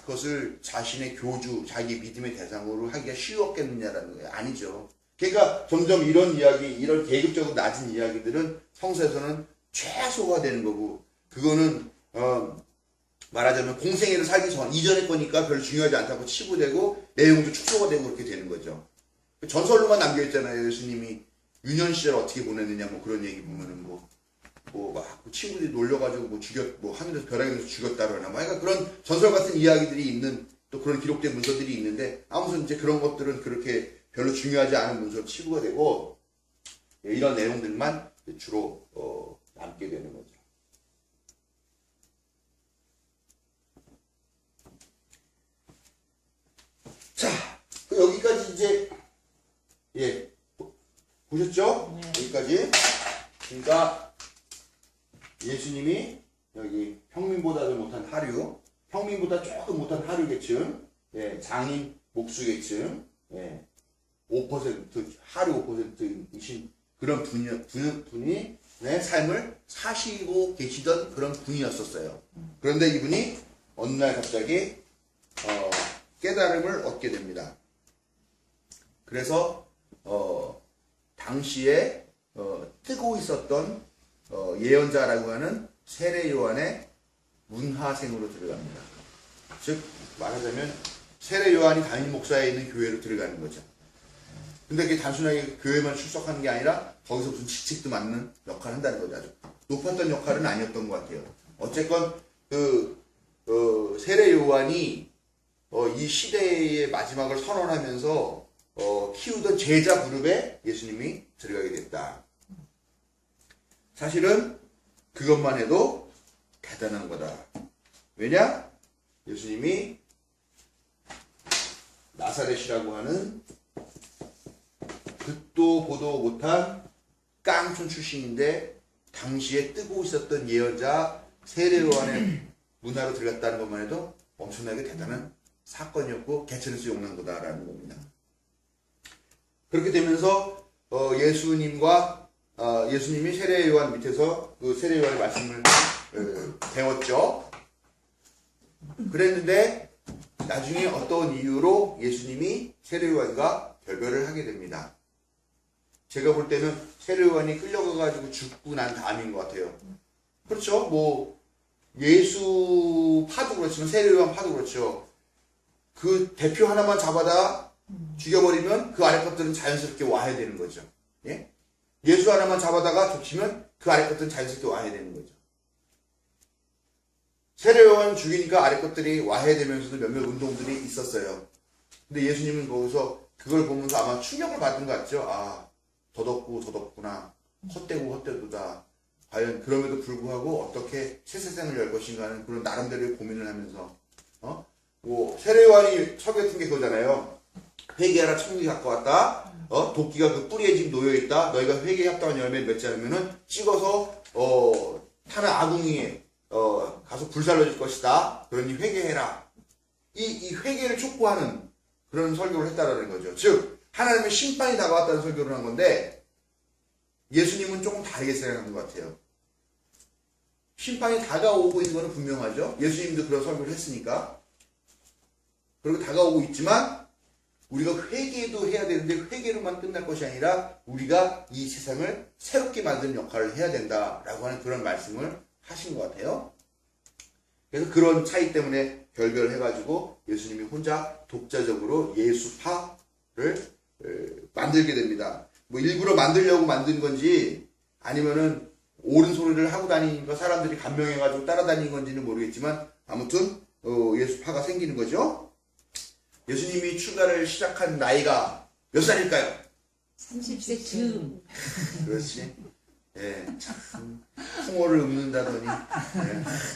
Speaker 1: 이것을 자신의 교주, 자기 믿음의 대상으로 하기가 쉬웠겠느냐라는 거예요. 아니죠. 그러니까 점점 이런 이야기, 이런 계급적으로 낮은 이야기들은 성서에서는 최소가 되는 거고, 그거는 말하자면 공생애를 살기 전 이전의 거니까 별로 중요하지 않다고 치부되고 내용도 축소가 되고 그렇게 되는 거죠. 전설로만 남겨 있잖아요. 예수님이 유년 시절 어떻게 보냈느냐 뭐 그런 얘기 보면은 막 친구들이 놀려가지고 하늘에서 벼락에서 죽였다 그러나 그러니까 그런 전설 같은 이야기들이 있는 또 그런 기록된 문서들이 있는데 아무튼 이제 그런 것들은 그렇게 별로 중요하지 않은 문서로 치부가 되고 이런 내용들만 주로 남게 되는 거죠. 자, 여기까지 이제 보셨죠?
Speaker 2: 네.
Speaker 1: 여기까지. 그러니까 예수님이 여기 평민보다도 못한 하류, 평민보다 조금 못한 하류계층, 장인 목수계층, 5% 하류 5%이신 그런 분이 삶을 사시고 계시던 그런 분이었었어요. 그런데 이분이 어느 날 갑자기 깨달음을 얻게 됩니다. 그래서 당시에 뜨고 있었던 예언자라고 하는 세례 요한의 문하생으로 들어갑니다. 즉 말하자면 세례 요한이 담임 목사에 있는 교회로 들어가는 거죠. 근데 그게 단순하게 교회만 출석하는 게 아니라 거기서 무슨 직책도 맡는 역할을 한다는 거죠. 아주 높았던 역할은 아니었던 것 같아요. 어쨌건 세례 요한이 이 시대의 마지막을 선언하면서 키우던 제자 그룹에 예수님이 들어가게 됐다. 사실은 그것만 해도 대단한 거다. 왜냐? 예수님이 나사렛이라고 하는 듣도 보도 못한 깡촌 출신인데 당시에 뜨고 있었던 예언자 세례 요한의 문화로 들어갔다는 것만 해도 엄청나게 대단한 사건이었고 개천에서 용난 거다라는 겁니다. 그렇게 되면서 예수님이 세례 요한 밑에서 그 세례 요한의 말씀을 배웠죠. 그랬는데 나중에 어떤 이유로 예수님이 세례요한과 결별을 하게 됩니다. 제가 볼 때는 세례요한이 끌려가가지고 죽고 난 다음인 것 같아요. 그렇죠? 뭐 예수 파도 그렇지만 세례요한 파도 그렇죠. 그 대표 하나만 잡아다 죽여버리면 그 아래 것들은 자연스럽게 와야 되는 거죠. 예? 예수 하나만 잡아다가 족치면 그 아래 것들은 자연스럽게 와야 되는 거죠. 세례요한 죽이니까 아래 것들이 와야 되면서도 몇몇 운동들이 있었어요. 근데 예수님은 거기서 그걸 보면서 아마 충격을 받은 것 같죠. 아, 더덥구나. 헛되고 헛되도다. 과연 그럼에도 불구하고 어떻게 새 세상을 열 것인가 하는 그런 나름대로의 고민을 하면서 뭐 세례요한이 서겼던 게 그거잖아요. 회개하라, 천국이 가까웠다. 도끼가 그 뿌리에 지금 놓여있다. 너희가 회개에 합당한 열매를 맺지 않으면은 찍어서 타는 아궁이에 가서 불살러질 것이다. 그러니 회개해라. 이 회개를 촉구하는 그런 설교를 했다라는 거죠. 즉 하나님의 심판이 다가왔다는 설교를 한 건데 예수님은 조금 다르게 생각하는 것 같아요. 심판이 다가오고 있는 것은 분명하죠. 예수님도 그런 설교를 했으니까. 그리고 다가오고 있지만 우리가 회개도 해야 되는데 회개로만 끝날 것이 아니라 우리가 이 세상을 새롭게 만드는 역할을 해야 된다라고 하는 그런 말씀을 하신 것 같아요. 그래서 그런 차이 때문에 결별해가지고 예수님이 혼자 독자적으로 예수파를 만들게 됩니다. 뭐 일부러 만들려고 만든 건지 아니면은 옳은 소리를 하고 다니니까 사람들이 감명해가지고 따라다니는 건지는 모르겠지만 아무튼 예수파가 생기는 거죠. 예수님이 출가를 시작한 나이가 몇 살일까요?
Speaker 2: 30세 즈음.
Speaker 1: 그렇지. 예, 참 풍어를 읊는다더니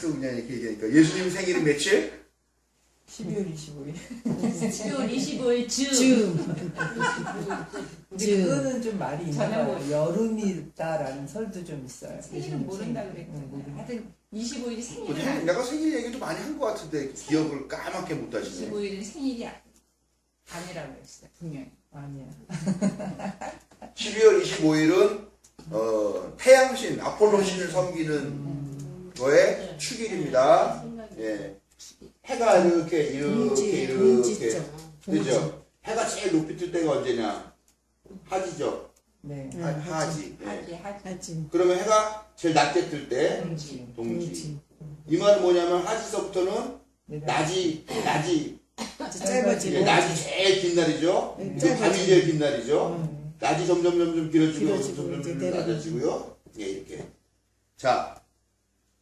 Speaker 1: 또 그냥 이렇게 얘기하니까 예수님 생일이 며칠?
Speaker 3: 12월 25일.
Speaker 2: 12월 25일 즈음.
Speaker 3: 즈음.
Speaker 5: 근데 그거는 좀 말이 있는
Speaker 2: 저는
Speaker 5: 거예요. 여름이다라는 설도 좀 있어요.
Speaker 2: 생일은 모른다 그랬잖아요.
Speaker 5: 모르는.
Speaker 2: 하여튼 25일이 생일이야.
Speaker 1: 내가 생일 얘기도 많이 한 것 같은데 기억을 까맣게 못 하시네.
Speaker 2: 25일은 생일이 아니라고 했어요. 분명히.
Speaker 5: 아니야.
Speaker 1: 12월 25일은 태양신 아폴로신을 섬기는 거의 축일입니다. 예, 해가 이렇게
Speaker 3: 동지죠.
Speaker 1: 그죠? 해가 제일 높이 뜰 때가 언제냐? 하지죠.
Speaker 5: 네.
Speaker 1: 하지. 예.
Speaker 3: 하지.
Speaker 1: 그러면 해가 제일 낮게 뜰 때
Speaker 2: 동지.
Speaker 1: 동지. 이 말은 뭐냐면 하지서부터는
Speaker 5: 네.
Speaker 1: 낮이
Speaker 3: 짧아지고.
Speaker 1: 예, 낮이 제일 긴 날이죠.
Speaker 3: 네,
Speaker 1: 그리고 밤이
Speaker 3: 짧아지고.
Speaker 1: 제일 긴 날이죠. 낮이 점점 길어지고
Speaker 3: 길어지고
Speaker 1: 점점
Speaker 3: 이제 내려가고.
Speaker 1: 낮아지고요. 예, 이렇게. 자,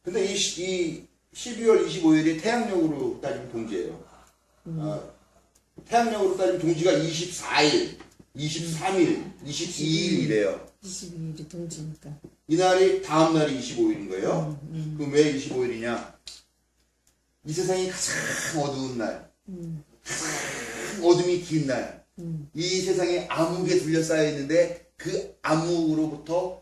Speaker 1: 근데 이 12월 25일이 태양력으로 따지면 동지예요. 태양력으로 따지면 동지가 24일, 23일, 22일이래요.
Speaker 3: 22일이 동지니까.
Speaker 1: 이날이 다음 날이 25일인 거예요. 그럼 왜 25일이냐? 이 세상이 가장 어두운 날, 가장 어둠이 긴 날, 이 세상에 암흑에 둘러싸여 있는데 그 암흑으로부터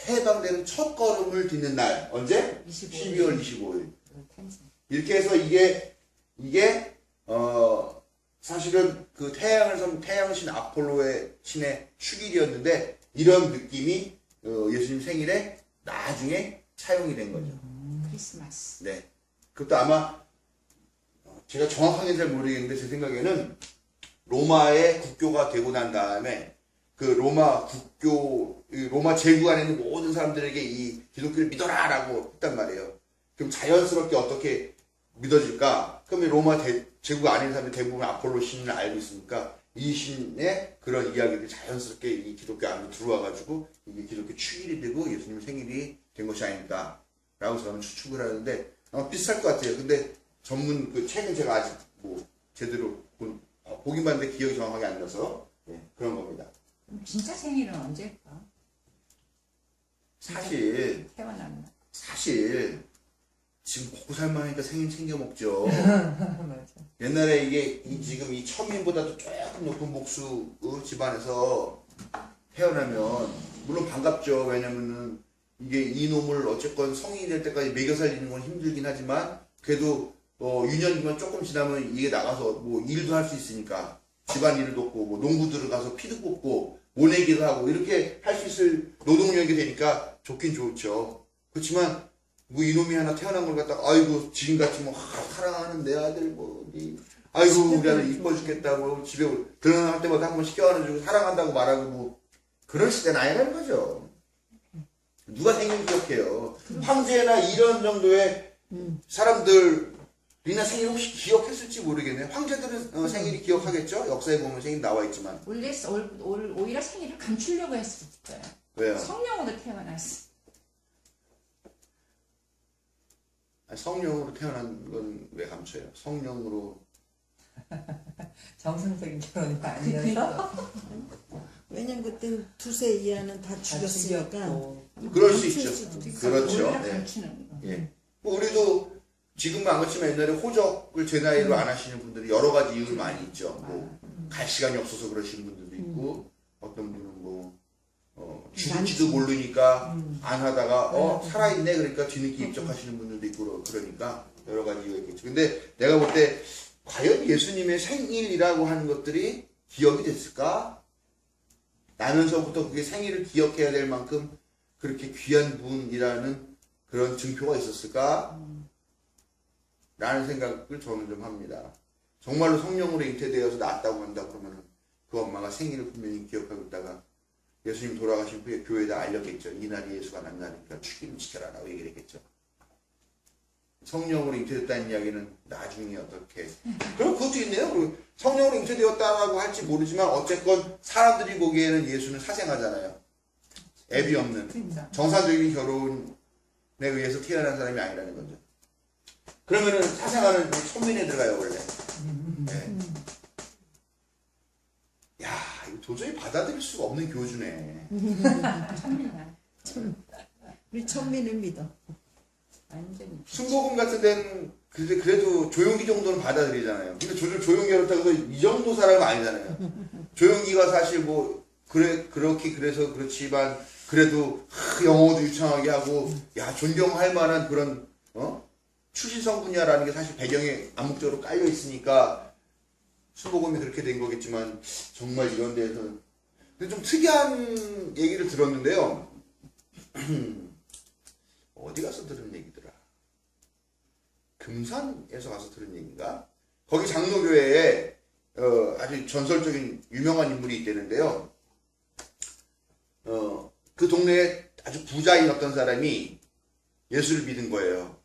Speaker 1: 해방되는 첫 걸음을 딛는 날, 언제? 12월 25일. 이렇게 해서 이게 사실은 그 태양신 아폴로의 신의 축일이었는데 이런 느낌이 예수님 생일에 나중에 차용이 된 거죠.
Speaker 2: 크리스마스.
Speaker 1: 네. 그것도 아마 제가 정확하게 잘 모르겠는데 제 생각에는 로마의 국교가 되고 난 다음에 그 로마 제국 안에 있는 모든 사람들에게 이 기독교를 믿어라라고 했단 말이에요. 그럼 자연스럽게 어떻게 믿어질까? 그럼 이 로마 제국 안에 있는 사람들이 대부분 아폴로 신을 알고 있으니까 이 신의 그런 이야기들이 자연스럽게 이 기독교 안으로 들어와가지고 이게 기독교 축일이 되고 예수님 생일이 된 것이 아닐까 라고 저는 추측을 하는데 아마 비슷할 것 같아요. 근데 전문 그 책은 제가 아직 뭐 제대로 보긴 봤는데 기억이 정확하게 안 나서 그런 겁니다.
Speaker 2: 진짜 생일은 언제일까?
Speaker 1: 사실 지금 먹고 살만하니까 생일 챙겨 먹죠.
Speaker 5: 맞아.
Speaker 1: 옛날에 이게 지금 이 천민보다도 조금 높은 복수 집안에서 태어나면 물론 반갑죠. 왜냐면은 이게 이놈을 어쨌건 성인이 될 때까지 먹여 살리는 건 힘들긴 하지만 그래도 유년기만 조금 지나면 이게 나가서 뭐 일도 할 수 있으니까 집안 일을 돕고 뭐 농부 들어가서 피도 뽑고 모내기도 하고 이렇게 할 수 있을 노동력이 되니까 좋긴 좋죠. 그렇지만 뭐 이놈이 하나 태어난 걸 갖다가 아이고 지금같이 뭐 사랑하는 내 아들 뭐 아이고 우리 아들 이뻐 죽겠다고 집에 드러날 때마다 한 번 시켜안아주고 사랑한다고 말하고 뭐 그런 시대는 아니라는 거죠. 누가 생일 기억해요. 황제나 이런 정도의 사람들이나 생일 혹시 기억했을지 모르겠네요. 황제들은 생일이 기억하겠죠. 역사에 보면 생일 나와 있지만.
Speaker 2: 원래 오히려 생일을 감추려고 했을 거예요.
Speaker 1: 왜요?
Speaker 2: 성령으로 태어났어.
Speaker 1: 성령으로 태어난 건 왜 감춰요? 성령으로
Speaker 5: 정상적인 결혼이 아니어서
Speaker 3: 왜냐면 그때는 2세 이하는 다
Speaker 5: 다
Speaker 3: 죽였으니까.
Speaker 5: 죽였고.
Speaker 1: 그럴 수
Speaker 3: 감출
Speaker 1: 있죠.
Speaker 3: 수도 있어요.
Speaker 1: 그렇죠.
Speaker 2: 오히려
Speaker 1: 네.
Speaker 2: 감추는 거.
Speaker 1: 예. 뭐 우리도 지금은 안 그렇지만 옛날에 호적을 제 나이로 안 하시는 분들이 여러 가지 이유가 많이 있죠. 뭐 갈 시간이 없어서 그러시는 분들도 있고 어떤 분은 뭐 죽을지도 모르니까 안 하다가 살아있네 그러니까 뒤늦게 입적하시는 분들도 있고 그러니까 여러 가지 이유가 있겠죠. 근데 내가 볼 때 과연 예수님의 생일이라고 하는 것들이 기억이 됐을까? 나면서부터 그게 생일을 기억해야 될 만큼 그렇게 귀한 분이라는 그런 증표가 있었을까? 라는 생각을 저는 좀 합니다. 정말로 성령으로 잉태되어서 낳았다고 한다 그러면 그 엄마가 생일을 분명히 기억하고 있다가 예수님 돌아가신 후에 교회에다 알렸겠죠. 이날이 예수가 난 날이니까 축기를 지켜라 라고 얘기를 했겠죠. 성령으로 잉태됐다는 이야기는 나중에 어떻게 그럼 그것도 있네요. 성령으로 잉태되었다라고 할지 모르지만 어쨌건 사람들이 보기에는 예수는 사생아잖아요. 애비 없는
Speaker 2: 그러니까.
Speaker 1: 정상적인 결혼에 의해서 태어난 사람이 아니라는 거죠. 그러면은 사생아는 천민에 들어가요 원래. 네. 야 이거 도저히 받아들일 수가 없는 교주네.
Speaker 2: 천민아.
Speaker 3: 우리 천민을 믿어.
Speaker 2: 완전히.
Speaker 1: 순복음 같은 데는 그래도 조용기 정도는 받아들이잖아요. 근데 조용기 그렇다고 해서 이 정도 사람은 아니잖아요. 조용기가 사실 뭐 그렇게 그래서 그렇지만 그래도 영어도 유창하게 하고 야 존경할 만한 그런 추신성 분야라는 게 사실 배경에 암묵적으로 깔려 있으니까 순복음이 그렇게 된 거겠지만 정말 이런 데에서는 근데 좀 특이한 얘기를 들었는데요. 어디 가서 들은 얘기더라? 금산에서 가서 들은 얘기인가? 거기 장로교회에 아주 전설적인 유명한 인물이 있다는데요. 그 동네에 아주 부자인 어떤 사람이 예수를 믿은 거예요.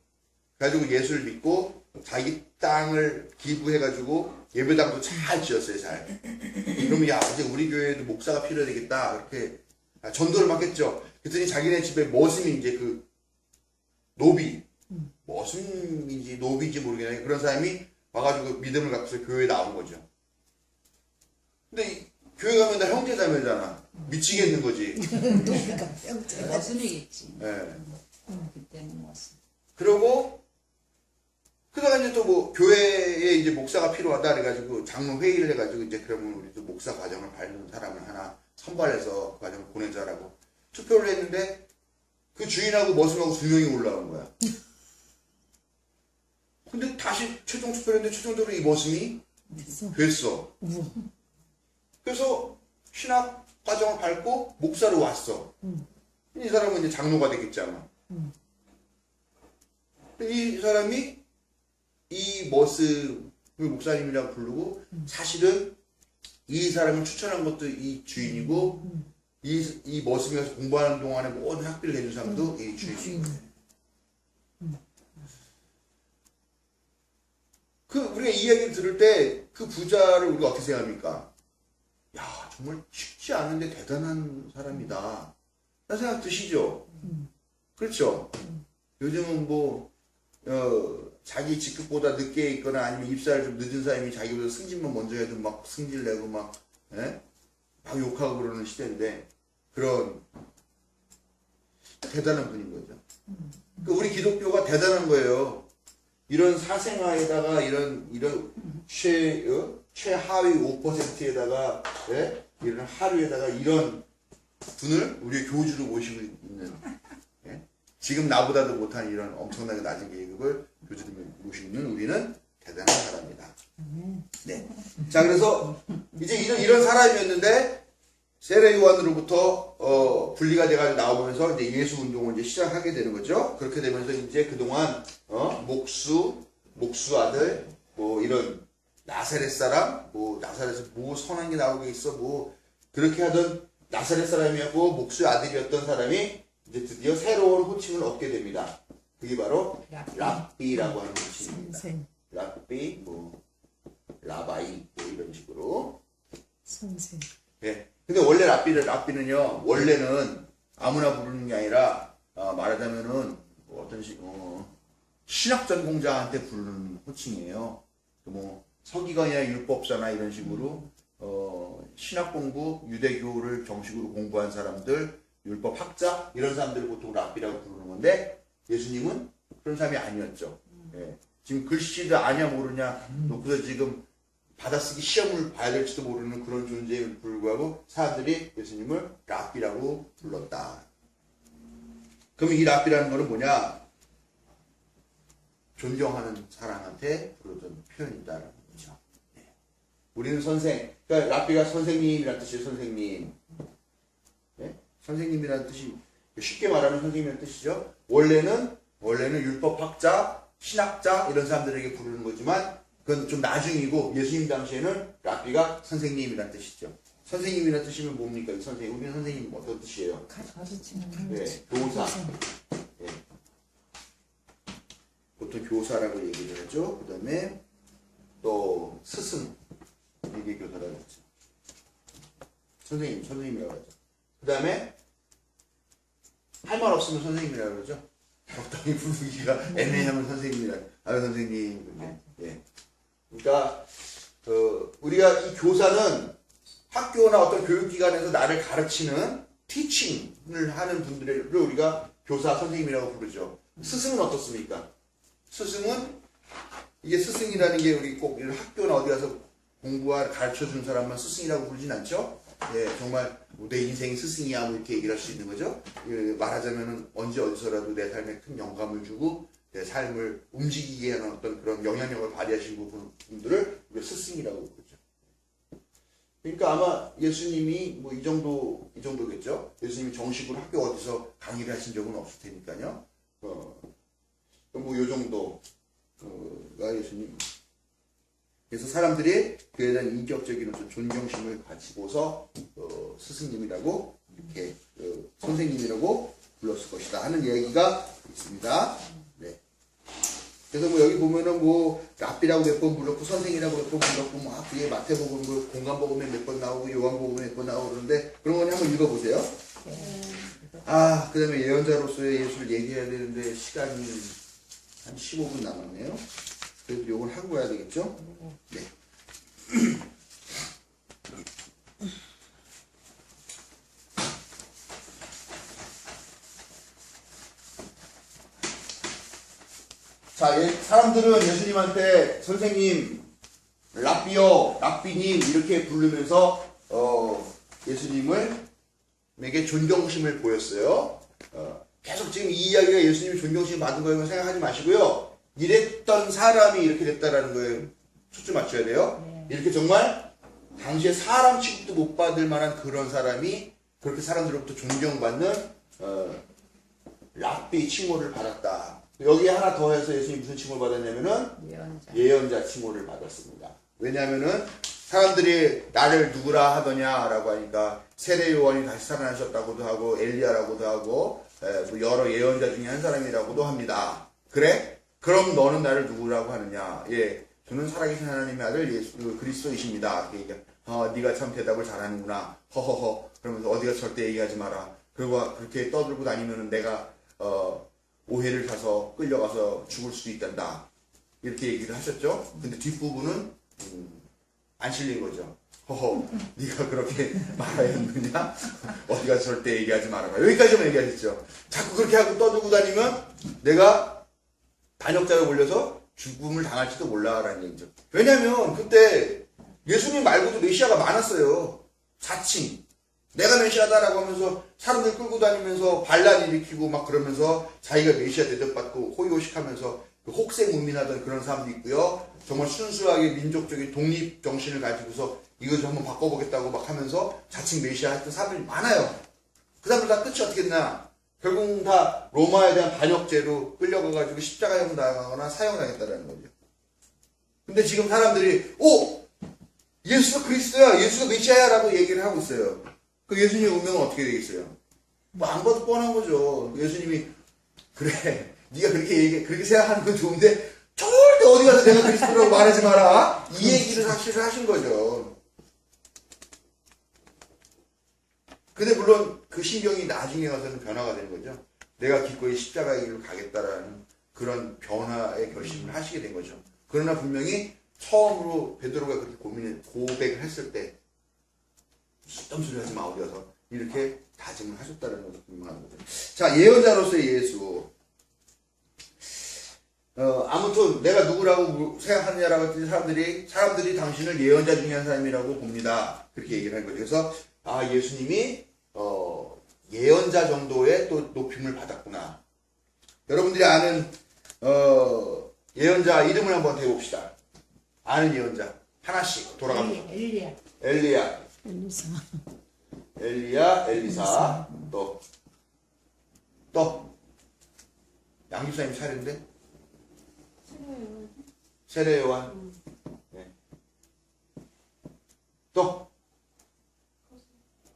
Speaker 1: 그래가지고 예수를 믿고 자기 땅을 기부해가지고 예배당도 잘 지었어요, 잘. 그러면 야, 이제 우리 교회에도 목사가 필요해야 되겠다. 그렇게 전도를 맡겠죠. 그랬더니 자기네 집에 머슴이 이제 그 노비, 머슴인지 노비인지 모르겠는데 그런 사람이 와가지고 믿음을 갖고서 교회에 나온 거죠. 근데 교회 가면 다 형제자매잖아. 미치겠는 거지.
Speaker 3: 노비가 형제가.
Speaker 2: 머슴이겠지.
Speaker 1: 예.
Speaker 2: 그때는 머슴.
Speaker 1: 그러고 그러다가 이제 또 뭐 교회에 이제 목사가 필요하다 그래가지고 장로 회의를 해가지고 이제 그러면 우리도 목사 과정을 밟는 사람을 하나 선발해서 그 과정을 보내자라고 투표를 했는데 그 주인하고 머슴하고 2명이 올라온 거야. 근데 다시 최종 투표를 했는데 최종적으로 이 머슴이 됐어. 그래서 신학 과정을 밟고 목사로 왔어. 이 사람은 이제 장로가 되겠잖아. 이 사람이 이 머슴을 목사님이라고 부르고 사실은 이 사람을 추천한 것도 이 주인이고 이 머슴이 가서 공부하는 동안에 모든 학비를 내준 사람도 이 주인이고 우리가 이 이야기를 들을 때 그 부자를 우리가 어떻게 생각합니까? 야 정말 쉽지 않은데 대단한 사람이다 라는 생각 드시죠? 그렇죠? 요즘은 뭐 자기 직급보다 늦게 있거나 아니면 입사를 좀 늦은 사람이 자기보다 승진만 먼저 해도 막 승질내고 막 욕하고 그러는 시대인데 그런 대단한 분인 거죠. 그러니까 우리 기독교가 대단한 거예요. 이런 사생아에다가 이런 최하위 5%에다가 이런 하류에다가 이런 분을 우리의 교주로 모시고 있는 지금 나보다도 못한 이런 엄청나게 낮은 계급을 교주로 모시고 있는 우리는 대단한 사람이다. 네. 자 그래서 이제 이런 사람이었는데 세례 요한으로부터 분리가 돼가지고 나오면서 이제 예수 운동을 이제 시작하게 되는 거죠. 그렇게 되면서 이제 그동안 목수 아들 뭐 이런 나사렛 사람 뭐 나사렛에서 뭐 선한 게 나오게 있어 뭐 그렇게 하던 나사렛 사람이었고 목수의 아들이었던 사람이 이제 드디어 새로운 호칭을 얻게 됩니다. 그게 바로 랍비라고 하는 호칭입니다.
Speaker 3: 선생,
Speaker 1: 랍비 뭐 라바이 뭐 이런 식으로.
Speaker 3: 선생.
Speaker 1: 예. 근데 원래 랍비는요, 원래는 아무나 부르는 게 아니라, 말하자면은, 어떤 신학 전공자한테 부르는 호칭이에요. 뭐, 서기관이나 율법사나 이런 식으로, 신학 공부, 유대교를 정식으로 공부한 사람들, 율법 학자, 이런 사람들을 보통 랍비라고 부르는 건데, 예수님은 그런 사람이 아니었죠. 예. 지금 글씨도 아냐 모르냐, 놓고서 지금 받아쓰기 시험을 봐야 될지도 모르는 그런 존재에 불구하고 사람들이 예수님을 랍비라고 불렀다. 그럼 이 랍비라는 거는 뭐냐? 존경하는 사람한테 부르던 표현이다라는 거죠. 네. 우리는 선생, 그러니까 랍비가 선생님이라는 뜻이에요. 선생님. 네? 선생님이라는 뜻이 쉽게 말하면 선생님이라는 뜻이죠. 원래는 율법학자, 신학자 이런 사람들에게 부르는 거지만 그건 좀 나중이고 예수님 당시에는 랍비가 선생님이라는 뜻이죠. 선생님이라는 뜻이면 뭡니까? 선생님. 우리는 선생님 어떤 뜻이에요?
Speaker 5: 가르치는
Speaker 1: 네, 교사. 네. 보통 교사라고 얘기를 하죠. 그 다음에 또 스승. 이게 교사라고 하죠. 선생님이라고 하죠. 그 다음에 할 말 없으면 선생님이라고 그러죠. 적당히 부르기가 애매하면 선생님이라고. 아유 선생님. 예. 그러니까 우리가 이 교사는 학교나 어떤 교육기관에서 나를 가르치는 티칭을 하는 분들을 우리가 교사 선생님이라고 부르죠. 스승은 어떻습니까? 스승은 이게 스승이라는 게 우리 꼭 이런 학교나 어디 가서 공부할 가르쳐주는 사람만 스승이라고 부르진 않죠. 예, 정말 내 인생이 스승이야 뭐 이렇게 얘기를 할 수 있는 거죠. 말하자면은 언제 어디서라도 내 삶에 큰 영감을 주고 내 삶을 움직이게 하는 어떤 그런 영향력을 발휘하신 분들을 우리가 스승이라고 부르죠. 그러니까 아마 예수님이 뭐 이 정도겠죠. 예수님이 정식으로 학교 어디서 강의를 하신 적은 없을 테니까요. 뭐 요 정도가 예수님. 그래서 사람들이 그에 대한 인격적인 어떤 존경심을 가지고서 스승님이라고 이렇게 선생님이라고 불렀을 것이다 하는 얘기가 있습니다. 네. 그래서 뭐 여기 보면은 뭐 랍비라고 몇 번 불렀고 선생이라고 몇 번 불렀고 뭐 뒤에 마태복음 뭐 공간복음에 몇 번 나오고 요한복음에 몇 번 나오고 그러는데 그런 건 한번 읽어보세요. 그 다음에 예언자로서의 예수를 얘기해야 되는데 시간이 한 15분 남았네요. 그래도 요걸 하고 가야 되겠죠? 네. 자, 사람들은 예수님한테 선생님, 랍비요, 랍비님 이렇게 부르면서 예수님에게 존경심을 보였어요. 계속 지금 이 이야기가 예수님이 존경심 받은 거라고 생각하지 마시고요. 이랬던 사람이 이렇게 됐다라는 거에 초점 맞춰야 돼요.
Speaker 2: 네.
Speaker 1: 이렇게 정말 당시에 사람 취급도 못 받을 만한 그런 사람이 그렇게 사람들로부터 존경받는 랍비 칭호를 받았다. 여기에 하나 더 해서 예수님이 무슨 칭호를 받았냐면은 예언자 칭호를 받았습니다. 왜냐하면은 사람들이 나를 누구라 하더냐라고 하니까 세례 요한이 다시 살아나셨다고도 하고 엘리야라고도 하고 뭐 여러 예언자 중에 한 사람이라고도 합니다. 그래? 그럼 너는 나를 누구라고 하느냐? 예, 저는 살아계신 하나님의 아들 예수 그리스도이십니다. 그러니까 네가 참 대답을 잘하는구나. 허허허. 그러면서 어디가 절대 얘기하지 마라. 그리고 그렇게 떠들고 다니면은 내가 오해를 사서 끌려가서 죽을 수도 있단다. 이렇게 얘기를 하셨죠. 근데 뒷부분은 안 실린 거죠. 허허, 네가 그렇게 말하였느냐? 어디가 절대 얘기하지 말아라. 여기까지만 얘기하셨죠. 자꾸 그렇게 하고 떠들고 다니면 내가 반역자로 몰려서 죽음을 당할지도 몰라라는 얘기죠. 왜냐면 그때 예수님 말고도 메시아가 많았어요. 자칭. 내가 메시아다라고 하면서 사람들 끌고 다니면서 반란 일으키고 막 그러면서 자기가 메시아 대접받고 호의호식하면서 혹세무민하던 그런 사람도 있고요. 정말 순수하게 민족적인 독립 정신을 가지고서 이거 좀 한번 바꿔보겠다고 막 하면서 자칭 메시아 했던 사람들이 많아요. 그 사람들 다 끝이 어떻게 됐나? 결국은 다 로마에 대한 반역죄로 끌려가가지고 십자가형 당하거나 사형당했다라는 거죠. 근데 지금 사람들이 예수가 그리스도야, 예수가 메시아야라고 얘기를 하고 있어요. 그 예수님의 운명은 어떻게 되겠어요? 뭐 안 봐도 뻔한 거죠. 예수님이 그래, 네가 그렇게 생각하는 건 좋은데 절대 어디 가서 내가 그리스도라고 말하지 마라. 이 얘기를 사실을 하신 거죠. 근데 물론 그 신경이 나중에 가서는 변화가 되는 거죠. 내가 기꺼이 십자가의 길로 가겠다라는 그런 변화의 결심을 하시게 된 거죠. 그러나 분명히 처음으로 베드로가 그렇게 고백을 했을 때 쓸데없는 소리 하지 마 어디 가서 이렇게 다짐을 하셨다는 것도 분명한 거죠. 자, 예언자로서의 예수. 아무튼 내가 누구라고 생각하느냐라고 했더니 사람들이 당신을 예언자 중에 한 사람이라고 봅니다. 그렇게 얘기를 한 거죠. 그래서 예수님이 예언자 정도의 또 높임을 받았구나. 여러분들이 아는 예언자 이름을 한번 대봅시다. 아는 예언자 하나씩 돌아갑니다. 엘리야, 엘리사, 또 양집사님 차례인데 세례 요한, 네. 또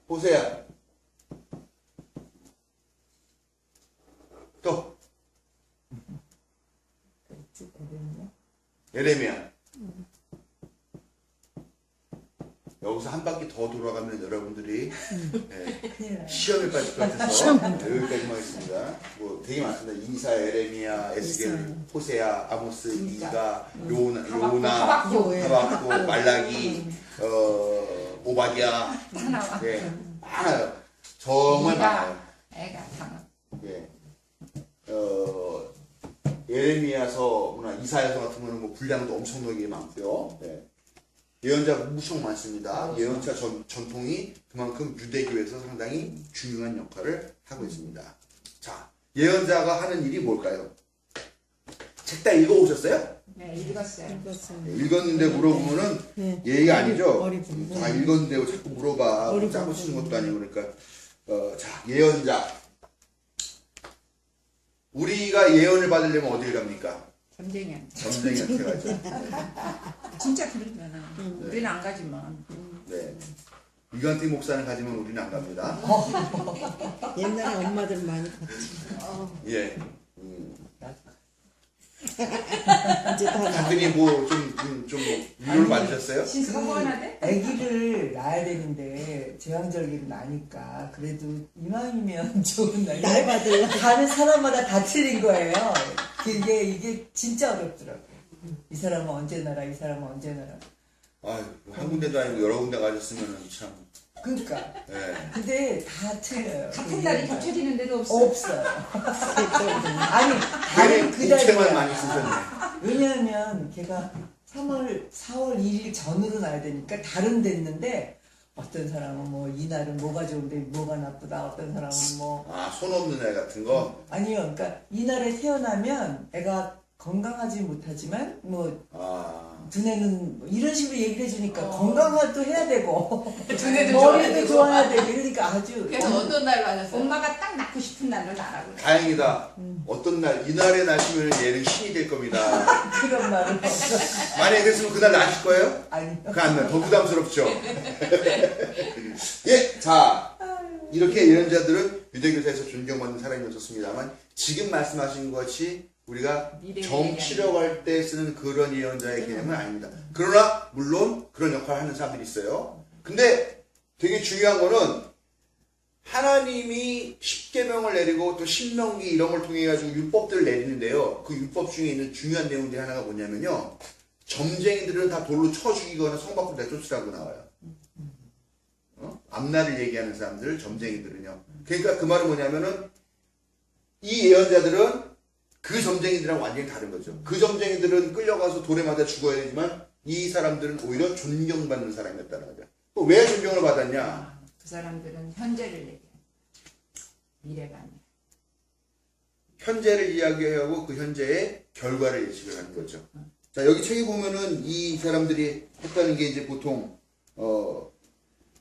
Speaker 1: 호세야, 또 예레미야. 여기서 한 바퀴 더 돌아가면 여러분들이 시험에 빠질 것 같아서 여기까지만 하겠습니다. 뭐 되게 많습니다. 이사, 예레미야, 에스겔, 호세야, 아모스, 미가, 요나, 하박국, 말라기, 오바댜, 예, 많아요. 정말 많아요.
Speaker 2: 애가 다
Speaker 1: 예. 예레미야서나 이사야서 같은 거는 뭐 분량도 엄청나게 많고요. 예. 예언자가 무척 많습니다. 예언자 전통이 그만큼 유대교에서 상당히 중요한 역할을 하고 있습니다. 자, 예언자가 하는 일이 뭘까요? 책 다 읽어오셨어요?
Speaker 2: 네, 읽었어요.
Speaker 1: 읽었는데 물어보면은
Speaker 3: 네.
Speaker 1: 예의가 아니죠?
Speaker 3: 어리부리.
Speaker 1: 다 읽었는데 왜 자꾸 물어봐.
Speaker 3: 어리부리.
Speaker 1: 짜고 치는 것도 아니고 그러니까 자, 예언자. 우리가 예언을 받으려면 어디를 갑니까? 점쟁이한테 가죠.
Speaker 2: 진짜 그러잖아. 우리는 안 가지만.
Speaker 1: 네. 유한태 목사는 가지만 우리는 안 갑니다.
Speaker 3: 옛날에 엄마들 많이 갔지.
Speaker 1: 예.
Speaker 3: 이제 다 나.
Speaker 1: 가끔이 좀 위로를 받으셨어요?
Speaker 2: 신수가 뭐 하나 돼?
Speaker 5: 아기를 낳아야 되는데 제왕절기로 나니까 그래도 이왕이면 좋은 날.
Speaker 3: 날 받으려.
Speaker 5: 가는 사람마다 다 틀린 거예요. 이게 진짜 어렵더라고. 이 사람은 언제 나라, 이 사람은 언제 나라.
Speaker 1: 아유, 한 군데도 아니고 여러 군데 가셨으면 참.
Speaker 5: 그러니까.
Speaker 1: 예.
Speaker 5: 근데 다 틀려요.
Speaker 2: 같은 달이 겹쳐지는 데도 없어.
Speaker 5: 없어요. 아니, 다른 그
Speaker 1: 국채만
Speaker 5: 달이야.
Speaker 1: 많이 쓰셨네.
Speaker 5: 왜냐하면 걔가 4월 1일 전으로 나야 되니까 다른 됐는데 어떤 사람은 뭐 이날은 뭐가 좋은데 뭐가 나쁘다. 어떤 사람은 뭐
Speaker 1: 손 없는 애 같은 거?
Speaker 5: 아니요. 그러니까 이날에 태어나면 애가 건강하지 못하지만 뭐 두뇌는 뭐 이런 식으로 얘기를 해주니까 건강도 해야 되고
Speaker 2: 두뇌도
Speaker 5: 머리도 좋아야 되고 이러니까 아주
Speaker 4: 그래서 어떤 날 맞았어요?
Speaker 2: 엄마가 딱 낳고 싶은 날로 나라고.
Speaker 1: 다행이다. 어떤 날, 이날에 나시면 얘는 신이 될 겁니다.
Speaker 5: 그런 말을
Speaker 1: 만약에 그랬으면 그날 나실 거예요?
Speaker 5: 아니요.
Speaker 1: 안 나. 더 부담스럽죠? 예, 자. 이렇게 예언자들은 유대교사에서 존경받는 사람이었습니다만 지금 말씀하신 것이 우리가 점 치려갈 때 쓰는 그런 예언자의 개념은 아닙니다. 그러나 물론 그런 역할을 하는 사람들이 있어요. 근데 되게 중요한 거는 하나님이 십계명을 내리고 또 신명기 이런 걸 통해 가지고 율법들을 내리는데요. 그 율법 중에 있는 중요한 내용들이 하나가 뭐냐면요. 점쟁이들은 다 돌로 쳐 죽이거나 성 밖으로 내쫓으라고 나와요. 앞날을 얘기하는 사람들, 점쟁이들은요. 그러니까 그 말은 뭐냐면은 이 예언자들은 그 점쟁이들이랑 완전히 다른 거죠. 그 점쟁이들은 끌려가서 돌에 맞아 죽어야 되지만 이 사람들은 오히려 존경받는 사람이었다는 거죠. 왜 존경을 받았냐?
Speaker 2: 그 사람들은 현재를 얘기해. 미래가 아니야.
Speaker 1: 현재를 이야기하고 그 현재의 결과를 예측을 하는 거죠. 자, 여기 책에 보면은 이 사람들이 했다는 게 이제 보통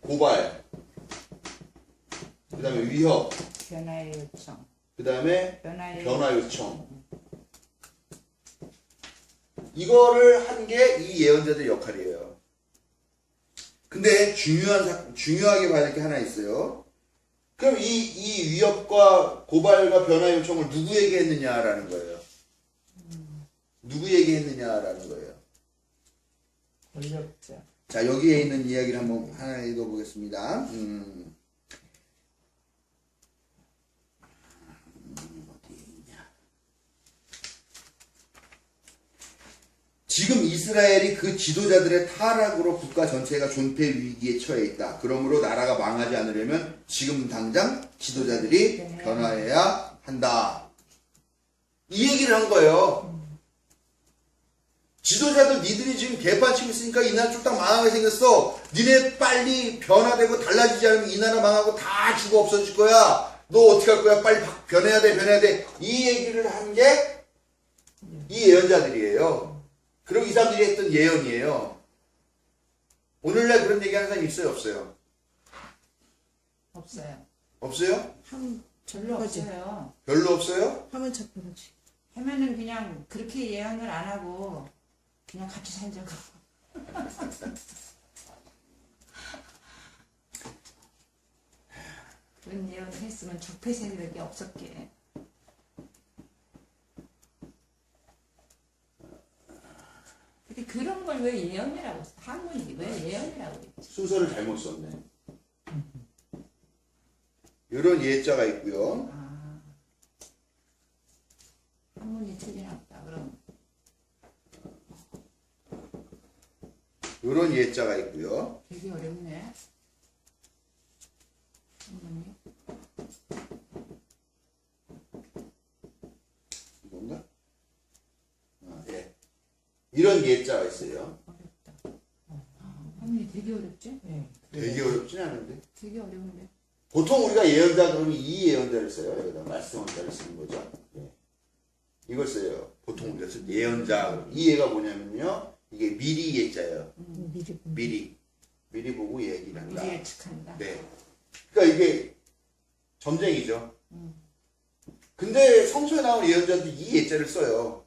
Speaker 1: 고발, 그 다음에 위협,
Speaker 2: 변화의 요청.
Speaker 1: 그 다음에
Speaker 2: 변화의
Speaker 1: 변화 요청. 이거를 한 게 이 예언자들의 역할이에요. 근데 중요하게 봐야 될 게 하나 있어요. 그럼 이 위협과 고발과 변화 요청을 누구에게 했느냐라는 거예요. 누구에게 했느냐라는 거예요.
Speaker 5: 권력자.
Speaker 1: 자, 여기에 있는 이야기를 한번 하나 읽어보겠습니다. 어디에 있냐. 지금 이스라엘이 그 지도자들의 타락으로 국가 전체가 존폐 위기에 처해 있다. 그러므로 나라가 망하지 않으려면 지금 당장 지도자들이 변화해야 한다. 이 얘기를 한 거예요. 지도자들 니들이 지금 개판 치고 있으니까 이 나라 쫄딱 망하게 생겼어. 니네 빨리 변화되고 달라지지 않으면 이 나라 망하고 다 죽어 없어질 거야. 너 어떻게 할 거야? 빨리 변해야 돼, 변해야 돼. 이 얘기를 한 게 이 예언자들이에요. 그리고 이 사람들이 했던 예언이에요. 오늘날 그런 얘기하는 사람 있어요, 없어요?
Speaker 2: 없어요.
Speaker 1: 없어요?
Speaker 3: 하면
Speaker 2: 별로
Speaker 3: 잡혀가지.
Speaker 2: 없어요.
Speaker 1: 별로 없어요?
Speaker 3: 하면 잡혀가지.
Speaker 2: 하면은 그냥 그렇게 예언을 안 하고 그냥 같이 살자고. 그런 예언을 했으면 적폐 세력이 없었게. 근데 그런 걸 왜 예언이라고 써? 한문이 왜 예언이라고 했지?
Speaker 1: 순서를 잘못 썼네. 이런 예자가 있고요.
Speaker 2: 아, 한문이 틀리나 보다. 그럼
Speaker 1: 이런 예자가 있고요.
Speaker 2: 되게 어렵네. 한문이.
Speaker 1: 이건가? 아, 예. 이런 예자가 있어요.
Speaker 2: 어렵다. 한문이 되게 어렵지?
Speaker 5: 네.
Speaker 1: 되게 어렵진 않은데.
Speaker 2: 되게 어려운데.
Speaker 1: 보통 우리가 예언자 그러면 이 예언자를 써요. 여기다 말씀원자를 쓰는 거죠. 예. 이걸 써요. 보통 우리가 쓸 때 예언자. 이 예가 뭐냐면요. 이게 미리 예자예요.
Speaker 3: 미리 보면.
Speaker 1: 미리 보고 얘기를 한다.
Speaker 2: 미래를 측한다.
Speaker 1: 네. 그러니까 이게 점쟁이죠. 근데 성서에 나온 예언자도 이 예자를 써요.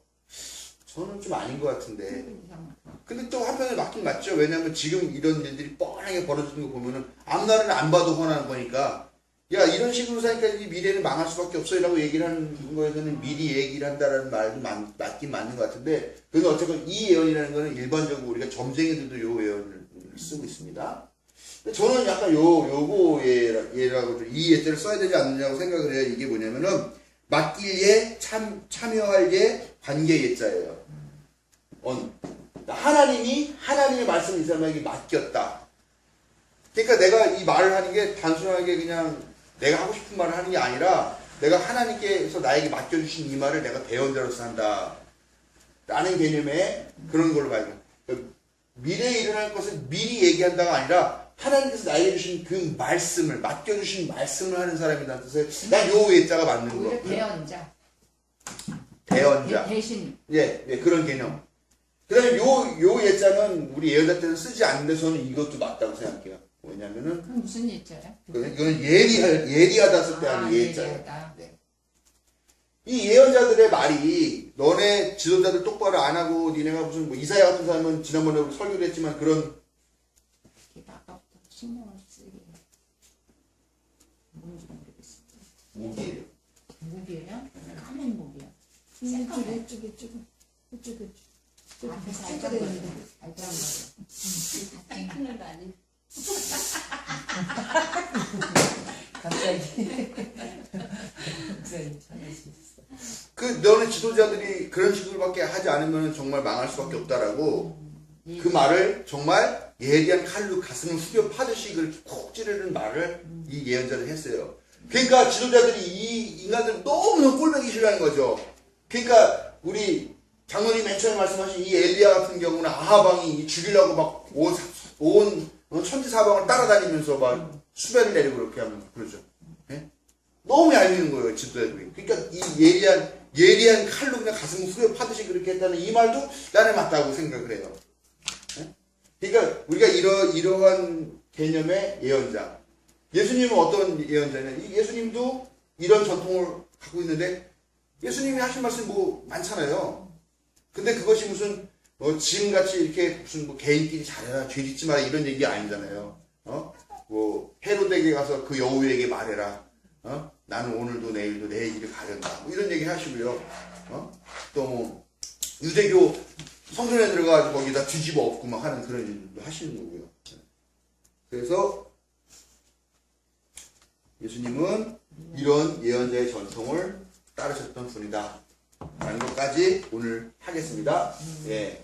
Speaker 1: 저는 좀 아닌 것 같은데. 근데 또 한편에 맞긴 맞죠. 왜냐면 지금 이런 일들이 뻔하게 벌어지는 거 보면은 앞날은 안 봐도 뻔한 거니까. 야, 이런 식으로 사니까 이 미래는 망할 수밖에 없어요라고 얘기를 하는 거에서는 미리 얘기를 한다라는 말도 맞긴 맞는 것 같은데, 근데 어쨌건 이 예언이라는 거는 일반적으로 우리가 점쟁이들도 요 예언을 쓰고 있습니다. 근데 저는 약간 요거 예라고 이 예자를 써야 되지 않느냐고 생각을 해요. 이게 뭐냐면은 맡길 예, 참여할 예, 관계 예자예요. 하나님의 말씀을 이 사람에게 맡겼다. 그러니까 내가 이 말을 하는 게 단순하게 그냥 내가 하고 싶은 말을 하는 게 아니라 내가 하나님께서 나에게 맡겨주신 이 말을 내가 대언자로서 한다. 라는 개념의 그런 걸로 봐요. 미래에 일어날 것을 미리 얘기한다가 아니라 하나님께서 나에게 주신 그 말씀을, 맡겨주신 말씀을 하는 사람이라는 뜻을 난 요 예자가 맞는
Speaker 2: 오히려
Speaker 1: 거고요.
Speaker 2: 대언자.
Speaker 1: 대언자.
Speaker 2: 대신.
Speaker 1: 예, 그런 개념. 그 다음에 요 예자는 우리 예언자 때는 쓰지 않는데 저는 이것도 맞다고 생각해요. 왜냐면은,
Speaker 2: 그럼 무슨 예자야?
Speaker 1: 이거는 예리하다 쓸 때 하는 예자예요.
Speaker 2: 예리하다.
Speaker 1: 네. 이 예언자들의 말이 너네 지도자들 똑바로 안 하고 니네가 무슨 뭐 이사야 같은 사람은 지난번에 우리 설교를 했지만 그런
Speaker 2: 아까부터 신경을 쓰게. 뭔지 모르겠어.
Speaker 1: 무기예요.
Speaker 2: 목이에요? 까만 목이야.
Speaker 3: 이쪽에.
Speaker 2: 앞에서
Speaker 3: 찍어야
Speaker 2: 알짱거려.
Speaker 3: 되는데.
Speaker 2: 알짱거려.
Speaker 4: 사이클은 거 아니에요?
Speaker 5: 갑자기 목사님 잘하셨어.
Speaker 1: 그 너네 지도자들이 그런 식으로밖에 하지 않으면 정말 망할 수밖에 없다라고 그 말을 정말 예리한 칼로 가슴을 후벼 파듯이 그렇게 콕 찌르는 말을 이 예언자를 했어요. 그러니까 지도자들이 이 인간들 너무너무 꼴보기 싫어하는 거죠. 그러니까 우리 장로님 맨 처음에 말씀하신 이 엘리야 같은 경우는 아하방이 죽이려고 막 온 천지사방을 따라다니면서 막 수배를 내리고 그렇게 하면 그러죠. 예? 너무 얄미운 거예요, 지도자들이. 그러니까 이 예리한 칼로 그냥 가슴을 후벼 파듯이 그렇게 했다는 이 말도 나는 맞다고 생각을 해요. 예? 그러니까 우리가 이러한 개념의 예언자. 예수님은 어떤 예언자냐? 이 예수님도 이런 전통을 갖고 있는데 예수님이 하신 말씀 뭐 많잖아요. 근데 그것이 무슨 지금같이 이렇게 무슨 뭐 개인끼리 잘해라, 죄 짓지 마라 이런 얘기 아니잖아요. 뭐 헤로데에게 가서 그 여우에게 말해라. 나는 오늘도 내일도 내 일을 가련다. 뭐 이런 얘기 하시고요. 또 뭐 유대교 성전에 들어가서 거기다 뒤집어 엎고 막 하는 그런 일도 하시는 거고요. 그래서 예수님은 이런 예언자의 전통을 따르셨던 분이다. 라는 것까지 오늘 하겠습니다. 예.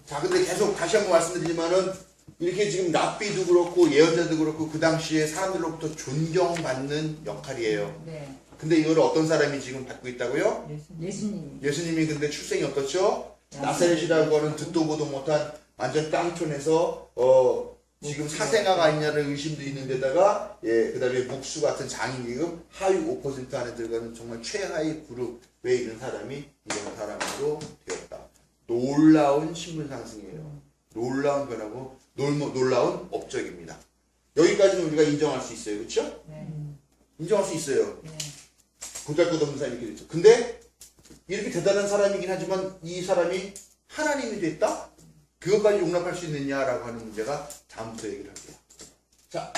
Speaker 1: 자, 근데 계속 다시 한번 말씀드리지만은 이렇게 지금 랍비도 그렇고 예언자도 그렇고 그 당시에 사람들로부터 존경받는 역할이에요.
Speaker 2: 네.
Speaker 1: 근데 이걸 어떤 사람이 지금 받고 있다고요?
Speaker 2: 예수님.
Speaker 1: 예수님이 근데 출생이 어떻죠? 나사렛이라고 하는 듣도 보도 못한 완전 깡촌에서 지금 사생아가 있냐는 의심도 있는 데다가 그 다음에 묵수 같은 장인기금 하위 5% 안에 들어가는 정말 최하위 그룹에 있는 사람이 이런 사람으로 되었다. 놀라운 신분 상승이에요. 놀라운 변화고 놀라운 업적입니다. 여기까지는 우리가 인정할 수 있어요. 그렇죠?
Speaker 2: 네.
Speaker 1: 인정할 수 있어요.
Speaker 2: 네.
Speaker 1: 보잘것없는 사람이 이렇게 됐죠. 근데 이렇게 대단한 사람이긴 하지만 이 사람이 하나님이 됐다? 그것까지 용납할 수 있느냐라고 하는 문제가 다음부터 얘기를 할게요. 자,